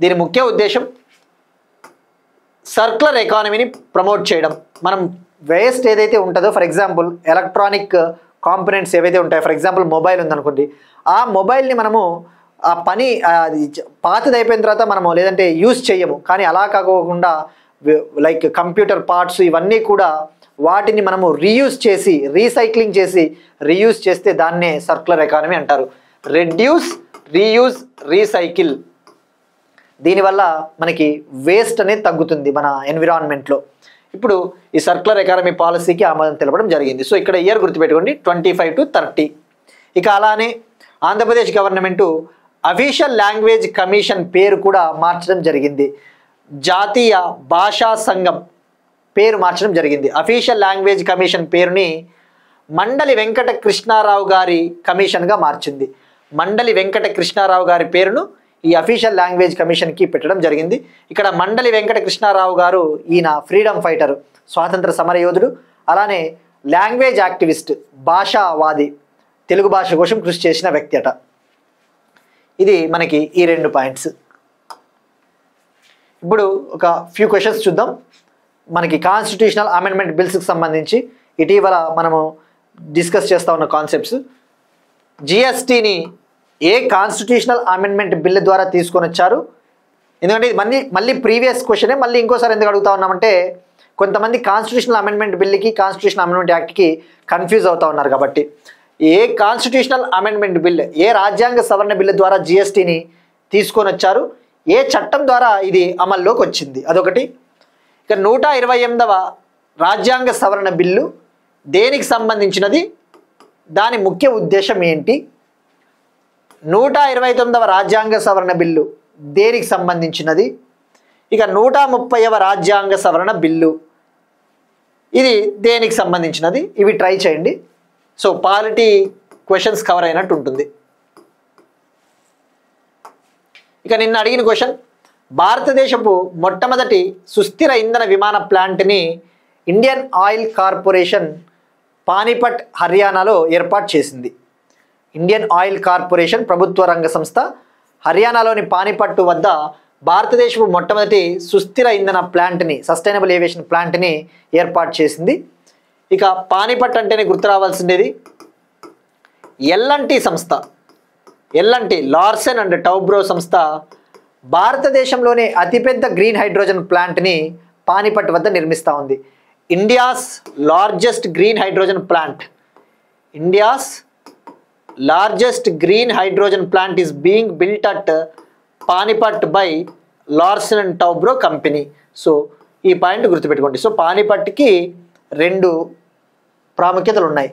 దీని ముఖ్య ఉద్దేశం సర్క్యులర్ ఎకానమీని ప్రమోట్ చేయడం. మనం వేస్ట్ ఏదైతే ఉంటుందో, ఫర్ ఎగ్జాంపుల్ ఎలక్ట్రానిక్ కాంపోనెంట్స్ ఏవైతే ఉంటాయో, ఫర్ ఎగ్జాంపుల్ మొబైల్ ఉందనుకోండి, ఆ మొబైల్ని మనము ఆ పని పాతది అయిపోయిన తర్వాత మనము లేదంటే యూజ్ చేయము. కానీ అలా కాకోకుండా లైక్ కంప్యూటర్ పార్ట్స్ ఇవన్నీ కూడా వాటిని మనము రీయూజ్ చేసి, రీసైక్లింగ్ చేసి రీయూజ్ చేస్తే దాన్నే సర్క్యులర్ ఎకానమీ అంటారు. Reduce, reuse, recycle. దీనివల్ల మనకి వేస్ట్ అనేది తగ్గుతుంది మన ఎన్విరాన్మెంట్లో. ఇప్పుడు ఈ సర్క్యులర్ ఎకానమీ పాలసీకి ఆమోదం తెలపడం జరిగింది. సో ఇక్కడ ఇయర్ గుర్తుపెట్టుకోండి, 25 to 30. ఇక అలానే Andhra Pradesh government official language commission పేరు కూడా మార్చడం జరిగింది. జాతీయ భాషా సంఘం పేరు మార్చడం జరిగింది. అఫీషియల్ లాంగ్వేజ్ కమిషన్ పేరుని మండలి వెంకట కృష్ణారావు గారి కమిషన్గా మార్చింది. మండలి వెంకట కృష్ణారావు గారి పేరును ఈ అఫీషియల్ లాంగ్వేజ్ కమిషన్కి పెట్టడం జరిగింది. ఇక్కడ మండలి వెంకట కృష్ణారావు గారు, ఈయన ఫ్రీడమ్ ఫైటర్, స్వాతంత్ర సమరయోధుడు, అలానే లాంగ్వేజ్ యాక్టివిస్ట్, భాషావాది, తెలుగు భాష కోసం కృషి చేసిన వ్యక్తి అట. ఇది మనకి ఈ 2 పాయింట్స్. ఇప్పుడు ఒక ఫ్యూ క్వశ్చన్స్ చూద్దాం. మనకి కాన్స్టిట్యూషనల్ అమెండ్మెంట్ బిల్స్కి సంబంధించి ఇటీవల మనము డిస్కస్ చేస్తూ ఉన్న కాన్సెప్ట్స్. జిఎస్టీని ఏ కాన్స్టిట్యూషనల్ అమెండ్మెంట్ బిల్ ద్వారా తీసుకొని వచ్చారు? ఎందుకంటే ఇది మళ్ళీ ప్రీవియస్ క్వశ్చనే మళ్ళీ ఇంకోసారి ఎందుకు అడుగుతా ఉన్నామంటే, కొంతమంది కాన్స్టిట్యూషనల్ అమెండ్మెంట్ బిల్కి కాన్స్టిట్యూషనల్ అమెండ్మెంట్ యాక్ట్కి కన్ఫ్యూజ్ అవుతూ ఉన్నారు. కాబట్టి ఏ కాన్స్టిట్యూషనల్ అమెండ్మెంట్ బిల్, ఏ రాజ్యాంగ సవరణ బిల్లు ద్వారా జిఎస్టీని తీసుకొని వచ్చారు, ఏ చట్టం ద్వారా ఇది అమల్లోకి వచ్చింది, అదొకటి. ఇక 128వ రాజ్యాంగ సవరణ బిల్లు దేనికి సంబంధించినది, దాని ముఖ్య ఉద్దేశం ఏంటి? 129వ రాజ్యాంగ సవరణ బిల్లు దేనికి సంబంధించినది? ఇక 130వ రాజ్యాంగ సవరణ బిల్లు ఇది దేనికి సంబంధించినది? ఇవి ట్రై చేయండి. సో పాలిటీ క్వశ్చన్స్ కవర్ అయినట్టు ఉంటుంది. ఇక నిన్న అడిగిన క్వశ్చన్, భారతదేశపు మొట్టమొదటి సుస్థిర ఇంధన విమాన ప్లాంట్ని ఇండియన్ ఆయిల్ కార్పొరేషన్ పానిపట్, హర్యానాలో ఏర్పాటు చేసింది. ఇండియన్ ఆయిల్ కార్పొరేషన్ ప్రభుత్వ రంగ సంస్థ హర్యానాలోని పానిపట్టు వద్ద భారతదేశపు మొట్టమొదటి సుస్థిర ఇంధన ప్లాంట్ని, సస్టైనబుల్ ఏవియేషన్ ప్లాంట్ని ఏర్పాటు చేసింది. ఇక పానిపట్ అంటేనే గుర్తు రావాల్సిందేది ఎల్ఎన్టీ సంస్థ. ఎల్ఎన్టీ, లార్సెన్ అండ్ టౌబ్రో సంస్థ భారతదేశంలోనే అతిపెద్ద గ్రీన్ హైడ్రోజన్ ప్లాంట్ని పానిపట్ వద్ద నిర్మిస్తూ ఉంది. India's largest green hydrogen plant. India's largest green hydrogen plant is being built at Panipat by Larsen and Toubro company. So ఈ పాయింట్ గుర్తుపెట్టుకోండి. సో పానిపట్కి 2 ప్రాముఖ్యతలు ఉన్నాయి.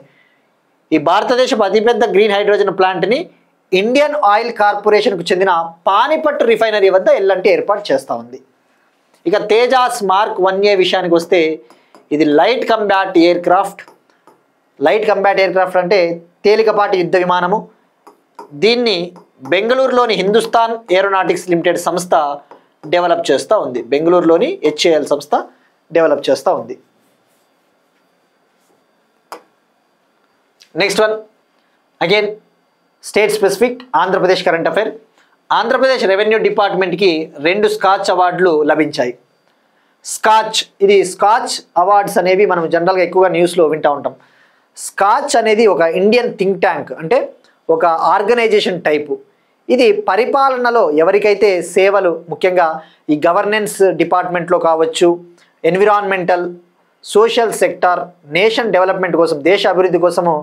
ఈ భారతదేశపు అతిపెద్ద గ్రీన్ హైడ్రోజన్ ప్లాంట్ని ఇండియన్ ఆయిల్ కార్పొరేషన్కు చెందిన పానిపట్ రిఫైనరీ వద్ద ఎల్ఎన్టీ ఏర్పాటు చేస్తూ ఉంది. ఇక తేజాస్ మార్క్ 1A విషయానికి వస్తే ఇది లైట్ కంబాట్ ఎయిర్ క్రాఫ్ట్ అంటే తేలికపాటి యుద్ధ విమానము. దీన్ని బెంగళూరులోని హిందుస్థాన్ ఏరోనాటిక్స్ లిమిటెడ్ సంస్థ డెవలప్ చేస్తూ ఉంది. బెంగళూరులోని HAL సంస్థ డెవలప్ చేస్తూ ఉంది. Next one again state specific Andhra Pradesh current affair. Andhra Pradesh revenue డిపార్ట్మెంట్కి 2 స్కాచ్ అవార్డులు లభించాయి. ఇది స్కాచ్ అవార్డ్స్ అనేవి మనం జనరల్గా ఎక్కువగా న్యూస్లో వింటూ ఉంటాం. స్కాచ్ అనేది ఒక ఇండియన్ థింక్ ట్యాంక్, అంటే ఒక ఆర్గనైజేషన్ టైపు. ఇది పరిపాలనలో ఎవరికైతే సేవలు, ముఖ్యంగా ఈ గవర్నెన్స్ డిపార్ట్మెంట్లో కావచ్చు, environmental, social sector, nation development కోసం, దేశ అభివృద్ధి కోసము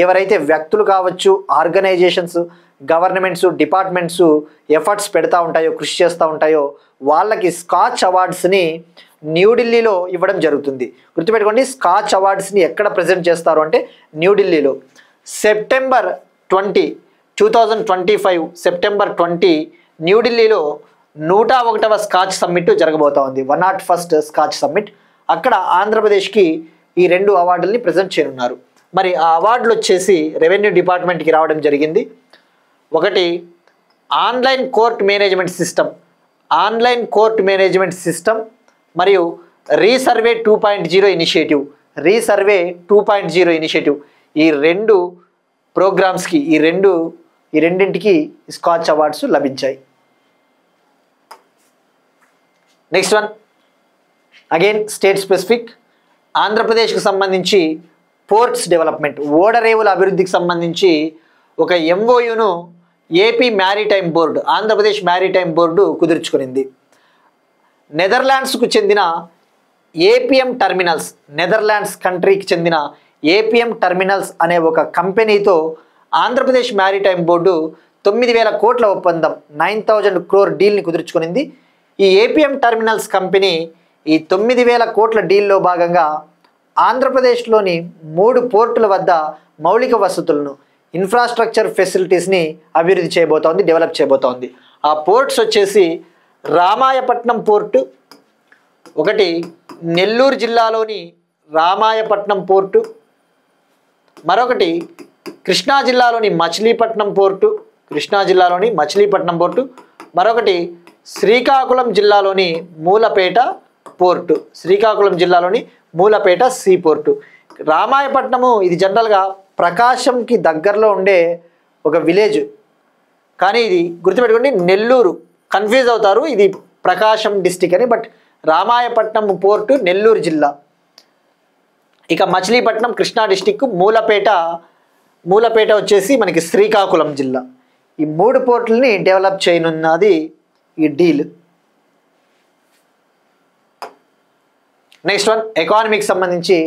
ఎవరైతే వ్యక్తులు కావచ్చు, ఆర్గనైజేషన్స్, గవర్నమెంట్స్, డిపార్ట్మెంట్స్ ఎఫర్ట్స్ పెడతా ఉంటాయో, కృషి చేస్తూ ఉంటాయో వాళ్ళకి స్కాచ్ అవార్డ్స్ని న్యూఢిల్లీలో ఇవ్వడం జరుగుతుంది. గుర్తుపెట్టుకోండి, స్కాచ్ అవార్డ్స్ని ఎక్కడ ప్రజెంట్ చేస్తారు అంటే న్యూఢిల్లీలో. సెప్టెంబర్ 20, 2025 సెప్టెంబర్ 20 న్యూఢిల్లీలో 101వ స్కాచ్ సమ్మిట్ జరగబోతా ఉంది. 101st scotch summit. అక్కడ ఆంధ్రప్రదేశ్కి ఈ 2 అవార్డుల్ని ప్రజెంట్ చేయనున్నారు. మరి ఆ అవార్డులు వచ్చేసి రెవెన్యూ డిపార్ట్మెంట్కి రావడం జరిగింది. ఒకటి ఆన్లైన్ కోర్ట్ మేనేజ్మెంట్ సిస్టమ్ మరియు రీసర్వే 2.0 ఇనిషియేటివ్. ఈ 2 ప్రోగ్రామ్స్కి ఈ రెండింటికి స్కాచ్ అవార్డ్స్ లభించాయి. Next one again state specific. ఆంధ్రప్రదేశ్కి సంబంధించి పోర్ట్స్ డెవలప్మెంట్, ఓడరేవుల అభివృద్ధికి సంబంధించి ఒక MOUను ఆంధ్రప్రదేశ్ మ్యారిటైమ్ బోర్డు కుదుర్చుకునింది. నెదర్లాండ్స్కు చెందిన APM టర్మినల్స్, నెదర్లాండ్స్ కంట్రీకి చెందిన APM టర్మినల్స్ అనే ఒక కంపెనీతో ఆంధ్రప్రదేశ్ మ్యారిటైమ్ బోర్డు 9,000 కోట్ల ఒప్పందం, 9,000 crore డీల్ని కుదుర్చుకునింది. ఈ APM టర్మినల్స్ కంపెనీ ఈ 9,000 కోట్ల డీల్లో భాగంగా ఆంధ్రప్రదేశ్లోని 3 పోర్టుల వద్ద మౌలిక వసతులను, ఇన్ఫ్రాస్ట్రక్చర్ ఫెసిలిటీస్ని అభివృద్ధి చేయబోతోంది, డెవలప్ చేయబోతోంది. ఆ పోర్ట్స్ వచ్చేసి రామాయపట్నం పోర్టు, ఒకటి నెల్లూరు జిల్లాలోని రామాయపట్నం పోర్టు, మరొకటి కృష్ణా జిల్లాలోని మచిలీపట్నం పోర్టు, మరొకటి శ్రీకాకుళం జిల్లాలోని మూలపేట సీ పోర్టు. రామాయపట్నము ఇది జనరల్గా ప్రకాశంకి దగ్గరలో ఉండే ఒక విలేజ్, కానీ ఇది గుర్తుపెట్టుకోండి, నెల్లూరు కన్ఫ్యూజ్ అవుతారు, ఇది ప్రకాశం డిస్టిక్ అని. బట్ రామాయపట్నం పోర్టు నెల్లూరు జిల్లా. ఇక మచిలీపట్నం కృష్ణా డిస్టిక్, మూలపేట వచ్చేసి మనకి శ్రీకాకుళం జిల్లా. ఈ 3 పోర్టులని డెవలప్ చేయనున్నది ఈ డీల్. నెక్స్ట్ వన్ ఎకానమీకి సంబంధించి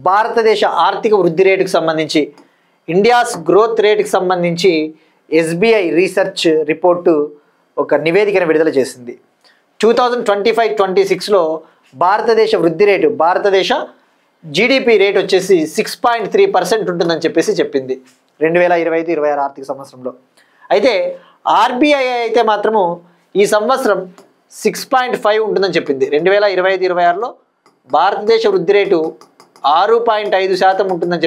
భారతదేశ ఆర్థిక వృద్ధి రేటుకు సంబంధించి, ఇండియాస్ గ్రోత్ రేటుకి సంబంధించి SBI రీసెర్చ్ రిపోర్టు ఒక నివేదికను విడుదల చేసింది. 2025-26లో భారతదేశ GDP రేట్ వచ్చేసి 6.3% ఉంటుందని చెప్పింది 2025-26 ఆర్థిక సంవత్సరంలో. అయితే RBI అయితే మాత్రము ఈ సంవత్సరం 6.5 ఉంటుందని చెప్పింది. 2025-26లో భారతదేశ వృద్ధి రేటు 6.5% ఉంటుందని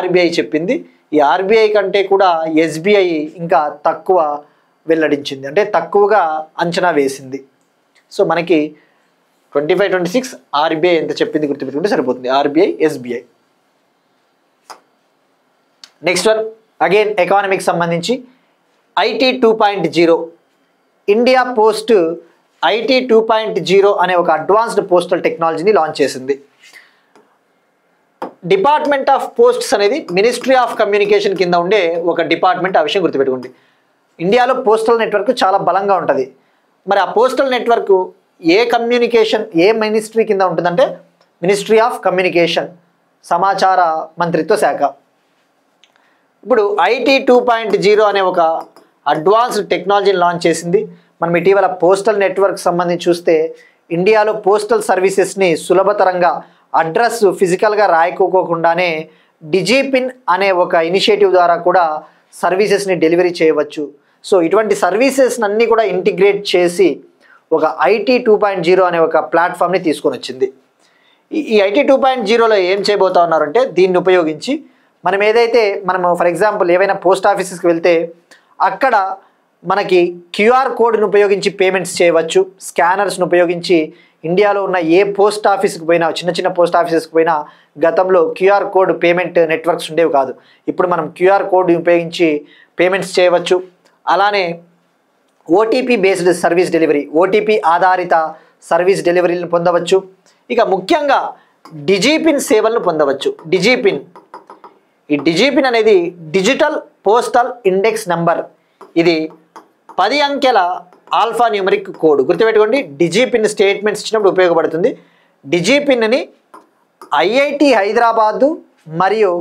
RBI చెప్పింది. ఈ RBI కంటే కూడా SBI ఇంకా తక్కువ వెల్లడించింది, అంటే తక్కువగా అంచనా వేసింది. సో మనకి 25-26 RBI ఎంత చెప్పింది గుర్తుపెట్టుకుంటే సరిపోతుంది, RBI SBI. Next one again ఎకానమీకి సంబంధించి IT 2.0. ఇండియా పోస్ట్ IT 2.0 అనే ఒక అడ్వాన్స్డ్ పోస్టల్ టెక్నాలజీని లాంచ్ చేసింది. డిపార్ట్మెంట్ ఆఫ్ పోస్ట్స్ అనేది మినిస్ట్రీ ఆఫ్ కమ్యూనికేషన్ కింద ఉండే ఒక డిపార్ట్మెంట్. ఆ విషయం గుర్తుపెట్టుకోండి. ఇండియాలో పోస్టల్ నెట్వర్క్ చాలా బలంగా ఉంటుంది. మరి ఆ పోస్టల్ నెట్వర్క్ ఏ మినిస్ట్రీ కింద ఉంటుందంటే మినిస్ట్రీ ఆఫ్ కమ్యూనికేషన్, సమాచార మంత్రిత్వ శాఖ. ఇప్పుడు IT 2.0 అనే ఒక అడ్వాన్స్డ్ టెక్నాలజీని లాంచ్ చేసింది. మనం ఇటీవల పోస్టల్ నెట్వర్క్ సంబంధించి చూస్తే ఇండియాలో పోస్టల్ సర్వీసెస్ని సులభతరంగా అడ్రస్ ఫిజికల్గా రాయకోకుండానే డిజిపిన్ అనే ఒక ఇనిషియేటివ్ ద్వారా కూడా సర్వీసెస్ని డెలివరీ చేయవచ్చు. సో ఇటువంటి సర్వీసెస్ అన్నీ కూడా ఇంటిగ్రేట్ చేసి ఒక ఐటీ 2.0 అనే ఒక ప్లాట్ఫామ్ని తీసుకొని వచ్చింది. ఈ ఐటీ 2.0లో ఏం చేయబోతా ఉన్నారంటే దీన్ని ఉపయోగించి మనము ఫర్ ఎగ్జాంపుల్ ఏవైనా పోస్ట్ ఆఫీసెస్కి వెళ్తే అక్కడ మనకి క్యూఆర్ కోడ్ను ఉపయోగించి పేమెంట్స్ చేయవచ్చు. స్కానర్స్ను ఉపయోగించి ఇండియాలో ఉన్న ఏ పోస్ట్ ఆఫీస్కి పోయినా, చిన్న చిన్న పోస్ట్ ఆఫీసెస్కి పోయినా గతంలో క్యూఆర్ కోడ్ పేమెంట్ నెట్వర్క్స్ ఉండేవి కాదు. ఇప్పుడు మనం క్యూఆర్ కోడ్ ఉపయోగించి పేమెంట్స్ చేయవచ్చు. అలానే OTP based service delivery, OTP ఆధారిత సర్వీస్ డెలివరీలను పొందవచ్చు. ఇక ముఖ్యంగా డిజిపిన్ సేవలను పొందవచ్చు. ఈ డిజిపిన్ అనేది డిజిటల్ పోస్టల్ ఇండెక్స్ నంబర్. ఇది 10 అంకెల ఆల్ఫా న్యూమరిక్ కోడ్. గుర్తుపెట్టుకోండి, డిజిపిన్ స్టేట్మెంట్స్ ఇచ్చినప్పుడు ఉపయోగపడుతుంది. డిజిపిన్ని ఐఐటి హైదరాబాదు మరియు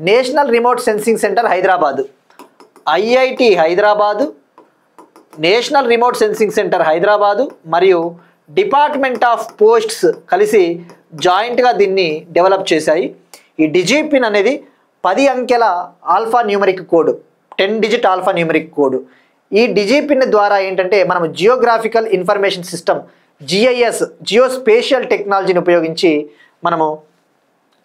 national remote sensing centre Hyderabad, IIT Hyderabad, national remote sensing centre Hyderabad మరియు డిపార్ట్మెంట్ ఆఫ్ పోస్ట్స్ కలిసి జాయింట్గా దీన్ని డెవలప్ చేశాయి. ఈ డిజిపిన్ అనేది 10 అంకెల alpha numeric code, 10 digit alpha numeric code. ఈ డిజిపిన్ ద్వారా ఏంటంటే మనం geographical information system, GIS, geospatial టెక్నాలజీని ఉపయోగించి మనము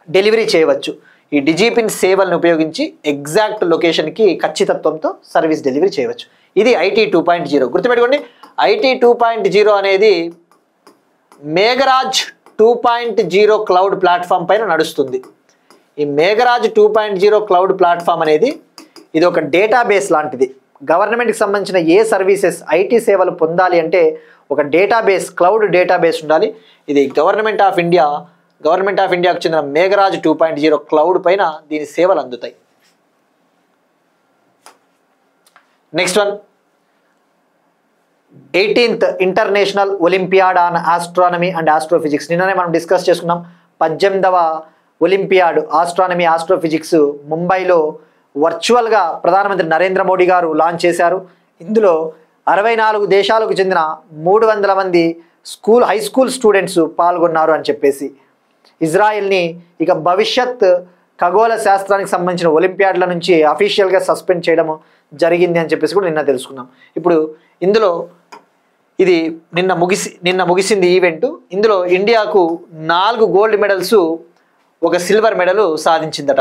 డెలివరీ చేయవచ్చు. ఈ డిజిపిన్ సేవలను ఉపయోగించి ఎగ్జాక్ట్ లొకేషన్కి ఖచ్చితత్వంతో సర్వీస్ డెలివరీ చేయవచ్చు. ఇది ఐటీ 2.0. గుర్తుపెట్టుకోండి, ఐటీ 2.0 అనేది మేఘరాజ్ 2.0 క్లౌడ్ ప్లాట్ఫామ్ పైన నడుస్తుంది. ఈ మేఘరాజ్ 2.0 క్లౌడ్ ప్లాట్ఫామ్ అనేది ఇది ఒక డేటాబేస్ లాంటిది. గవర్నమెంట్కి సంబంధించిన ఏ సర్వీసెస్, ఐటీ సేవలు పొందాలి అంటే ఒక డేటాబేస్, క్లౌడ్ డేటాబేస్ ఉండాలి. ఇది గవర్నమెంట్ ఆఫ్ ఇండియాకు చెందిన మేఘరాజ్ 2.0 క్లౌడ్ పైన దీని సేవలు అందుతాయి. Next one, 18th international olympiad on astronomy and astrophysics. నిన్ననే మనం డిస్కస్ చేసుకున్నాం. 18వ ఒలింపియాడ్ ఆస్ట్రానమీ ఆస్ట్రోఫిజిక్స్ ముంబైలో వర్చువల్గా ప్రధానమంత్రి నరేంద్ర మోడీ గారు లాంచ్ చేశారు. ఇందులో 64 దేశాలకు చెందిన 300 మంది హై స్కూల్ స్టూడెంట్స్ పాల్గొన్నారు అని చెప్పేసి ఇజ్రాయెల్ని ఇక భవిష్యత్ ఖగోళ శాస్త్రానికి సంబంధించిన ఒలింపియాడ్ల నుంచి అఫీషియల్గా సస్పెండ్ చేయడం జరిగింది అని చెప్పేసి కూడా నిన్న తెలుసుకున్నాం. ఇప్పుడు ఇందులో ఇది నిన్న ముగిసింది ఈవెంట్. ఇందులో ఇండియాకు 4 గోల్డ్ మెడల్స్, 1 సిల్వర్ మెడల్ సాధించిందట.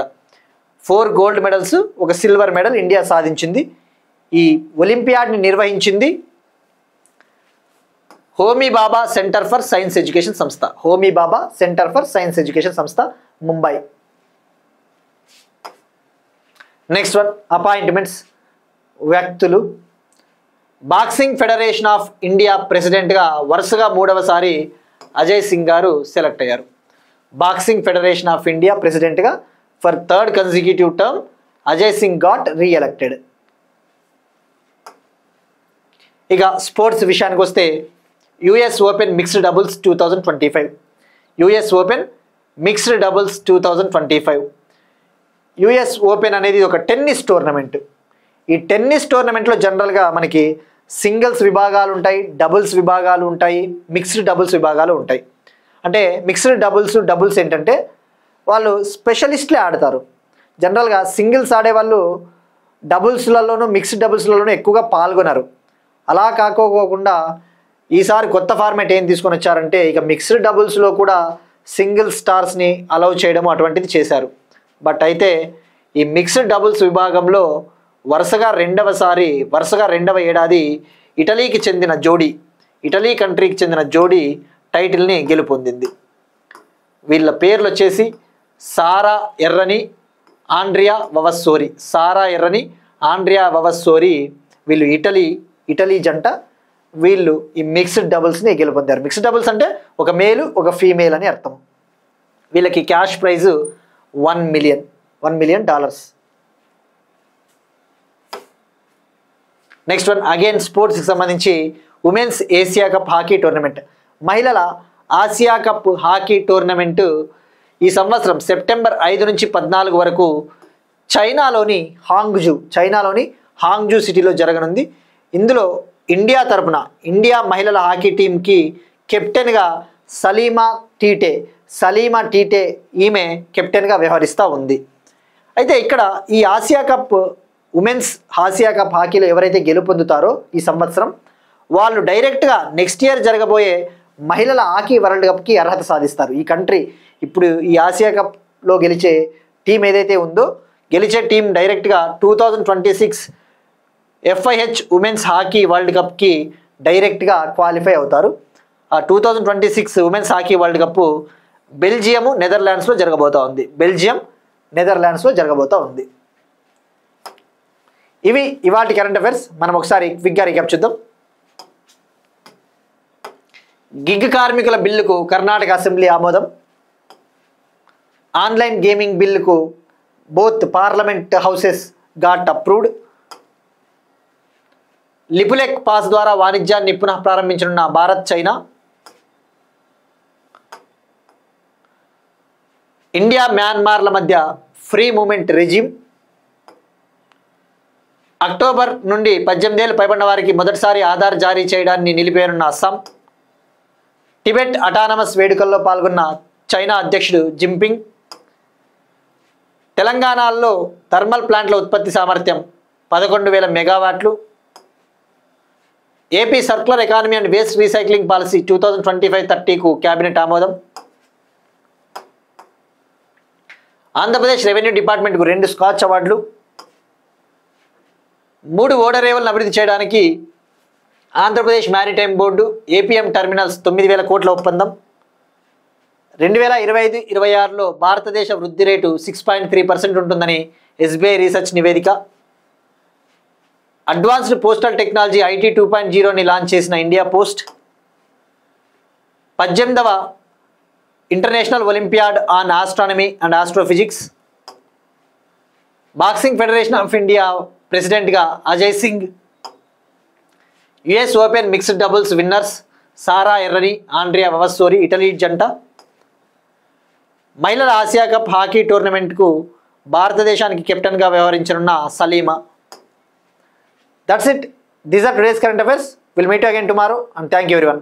4 gold medals, 1 silver medal India సాధించింది. ఈ ఒలింపియాడ్ని నిర్వహించింది Homi Bhabha centre for science education సంస్థ, Homi Bhabha centre for science education సంస్థ, ముంబై. నెక్స్ట్ వన్, అపాయింట్మెంట్స్, వ్యక్తులు. బాక్సింగ్ ఫెడరేషన్ ఆఫ్ ఇండియా ప్రెసిడెంట్గా వరుసగా 3వసారి అజయ్ సింగ్ గారు సెలెక్ట్ అయ్యారు. బాక్సింగ్ ఫెడరేషన్ ఆఫ్ ఇండియా ప్రెసిడెంట్గా for 3rd consecutive term Ajay Singh got reelected. ఇక స్పోర్ట్స్ విషయానికి వస్తే US open mixed doubles 2025, US open mixed doubles 2025. US open అనేది ఒక టెన్నిస్ టోర్నమెంట్. ఈ టెన్నిస్ టోర్నమెంట్లో జనరల్గా మనకి సింగిల్స్ విభాగాలు ఉంటాయి, డబుల్స్ విభాగాలు ఉంటాయి, మిక్స్డ్ డబుల్స్ విభాగాలు ఉంటాయి. అంటే మిక్స్డ్ డబుల్స్ ఏంటంటే వాళ్ళు స్పెషలిస్ట్లే ఆడతారు. జనరల్గా సింగిల్స్ ఆడేవాళ్ళు డబుల్స్లలోనూ మిక్స్డ్ డబుల్స్లలోనూ ఎక్కువగా పాల్గొనరు. అలా కాకోకుండా ఈసారి కొత్త ఫార్మేట్ ఏం తీసుకొని వచ్చారంటే ఇక మిక్స్డ్ డబుల్స్లో కూడా సింగిల్ స్టార్స్ని అలౌ చేయడం అటువంటిది చేశారు. బట్ అయితే ఈ మిక్స్డ్ డబుల్స్ విభాగంలో వరుసగా రెండవ ఏడాది ఇటలీకి చెందిన జోడీ, ఇటలీ కంట్రీకి చెందిన జోడీ టైటిల్ని గెలుపొందింది. వీళ్ళ పేర్లు వచ్చేసి సారా ఎర్రని, ఆండ్రియా వవస్సోరి. సారా ఎర్రని, ఆండ్రియా వవస్సోరి, వీళ్ళు ఇటలీ జంట. వీళ్ళు ఈ మిక్స్డ్ డబుల్స్ని గెలుపొందారు. మిక్స్డ్ డబుల్స్ అంటే ఒక మేలు ఒక ఫీమేల్ అని అర్థం. వీళ్ళకి cash prize $1 million. Next one, again స్పోర్ట్స్కి సంబంధించి women's Asia cup hockey tournament, మహిళల ఆసియా కప్ హాకీ టోర్నమెంటు ఈ సంవత్సరం సెప్టెంబర్ 5 నుంచి 14 వరకు చైనాలోని హాంగ్జూ సిటీలో జరగనుంది. ఇందులో ఇండియా మహిళల హాకీ టీంకి కెప్టెన్గా సలీమా టీటే ఈమె కెప్టెన్గా వ్యవహరిస్తూ ఉంది. అయితే ఇక్కడ ఈ ఆసియా కప్ ఉమెన్స్ ఆసియా కప్ హాకీలో ఎవరైతే గెలుపొందుతారో ఈ సంవత్సరం, వాళ్ళు డైరెక్ట్గా నెక్స్ట్ ఇయర్ జరగబోయే మహిళల హాకీ వరల్డ్ కప్కి అర్హత సాధిస్తారు. ఈ కంట్రీ ఇప్పుడు ఈ ఆసియా కప్లో గెలిచే టీం ఏదైతే ఉందో, గెలిచే టీం డైరెక్ట్గా 2026 FIH ఉమెన్స్ హాకీ వరల్డ్ కప్కి డైరెక్ట్గా క్వాలిఫై అవుతారు. ఆ 2026 women's hockey world cup Belgium నెదర్లాండ్స్లో జరగబోతూ ఉంది. బెల్జియం నెదర్లాండ్స్లో జరగబోతూ ఉంది. ఇవి ఇవాటి కరెంట్ అఫైర్స్. మనం ఒకసారి క్విక్గా రీక్యాప్ చూద్దాం. గిగ్ కార్మికుల బిల్లుకు కర్ణాటక అసెంబ్లీ ఆమోదం. ఆన్లైన్ గేమింగ్ బిల్లుకు both parliament houses got approved. Lipulekh pass ద్వారా వాణిజ్యాన్ని పునః ప్రారంభించనున్న భారత్ చైనా. ఇండియా మ్యాన్మార్ల మధ్య ఫ్రీ మూమెంట్ రెజ్యూమ్. అక్టోబర్ నుండి 18 ఏళ్ళు పైబడిన వారికి మొదటిసారి ఆధార్ జారీ చేయడాన్ని నిలిపేయనున్న అస్సాం. టిబెట్ అటానమస్ వేడుకల్లో పాల్గొన్న చైనా అధ్యక్షుడు జిన్పింగ్. తెలంగాణలో థర్మల్ ప్లాంట్ల ఉత్పత్తి సామర్థ్యం 11,000 మెగావాట్లు. AP circular economy and waste recycling policy 2025-30కు క్యాబినెట్ ఆమోదం. ఆంధ్రప్రదేశ్ రెవెన్యూ డిపార్ట్మెంట్కు 2 స్కాచ్ అవార్డులు. 3 ఓడరేవులను అభివృద్ధి చేయడానికి Andhra Pradesh maritime board APM terminals 9,000 కోట్ల ఒప్పందం. 2025-26లో భారతదేశ వృద్ధి రేటు 6.3% ఉంటుందని SBI రీసెర్చ్ నివేదిక. అడ్వాన్స్డ్ పోస్టల్ టెక్నాలజీ IT 2.0ని లాంచ్ చేసిన ఇండియా పోస్ట్. 18వ international olympiad on astronomy and astrophysics. Boxing federation of India ప్రెసిడెంట్గా Ajay Singh. US open mixed doubles winners Sara Errani, Andrea వవస్సోరి Italy జంట. మహిళల ఆసియా కప్ హాకీ టోర్నమెంట్కు భారతదేశానికి కెప్టెన్గా వ్యవహరించనున్న Salima. That's it. These are today's current affairs. We'll meet you again tomorrow, and thank you everyone.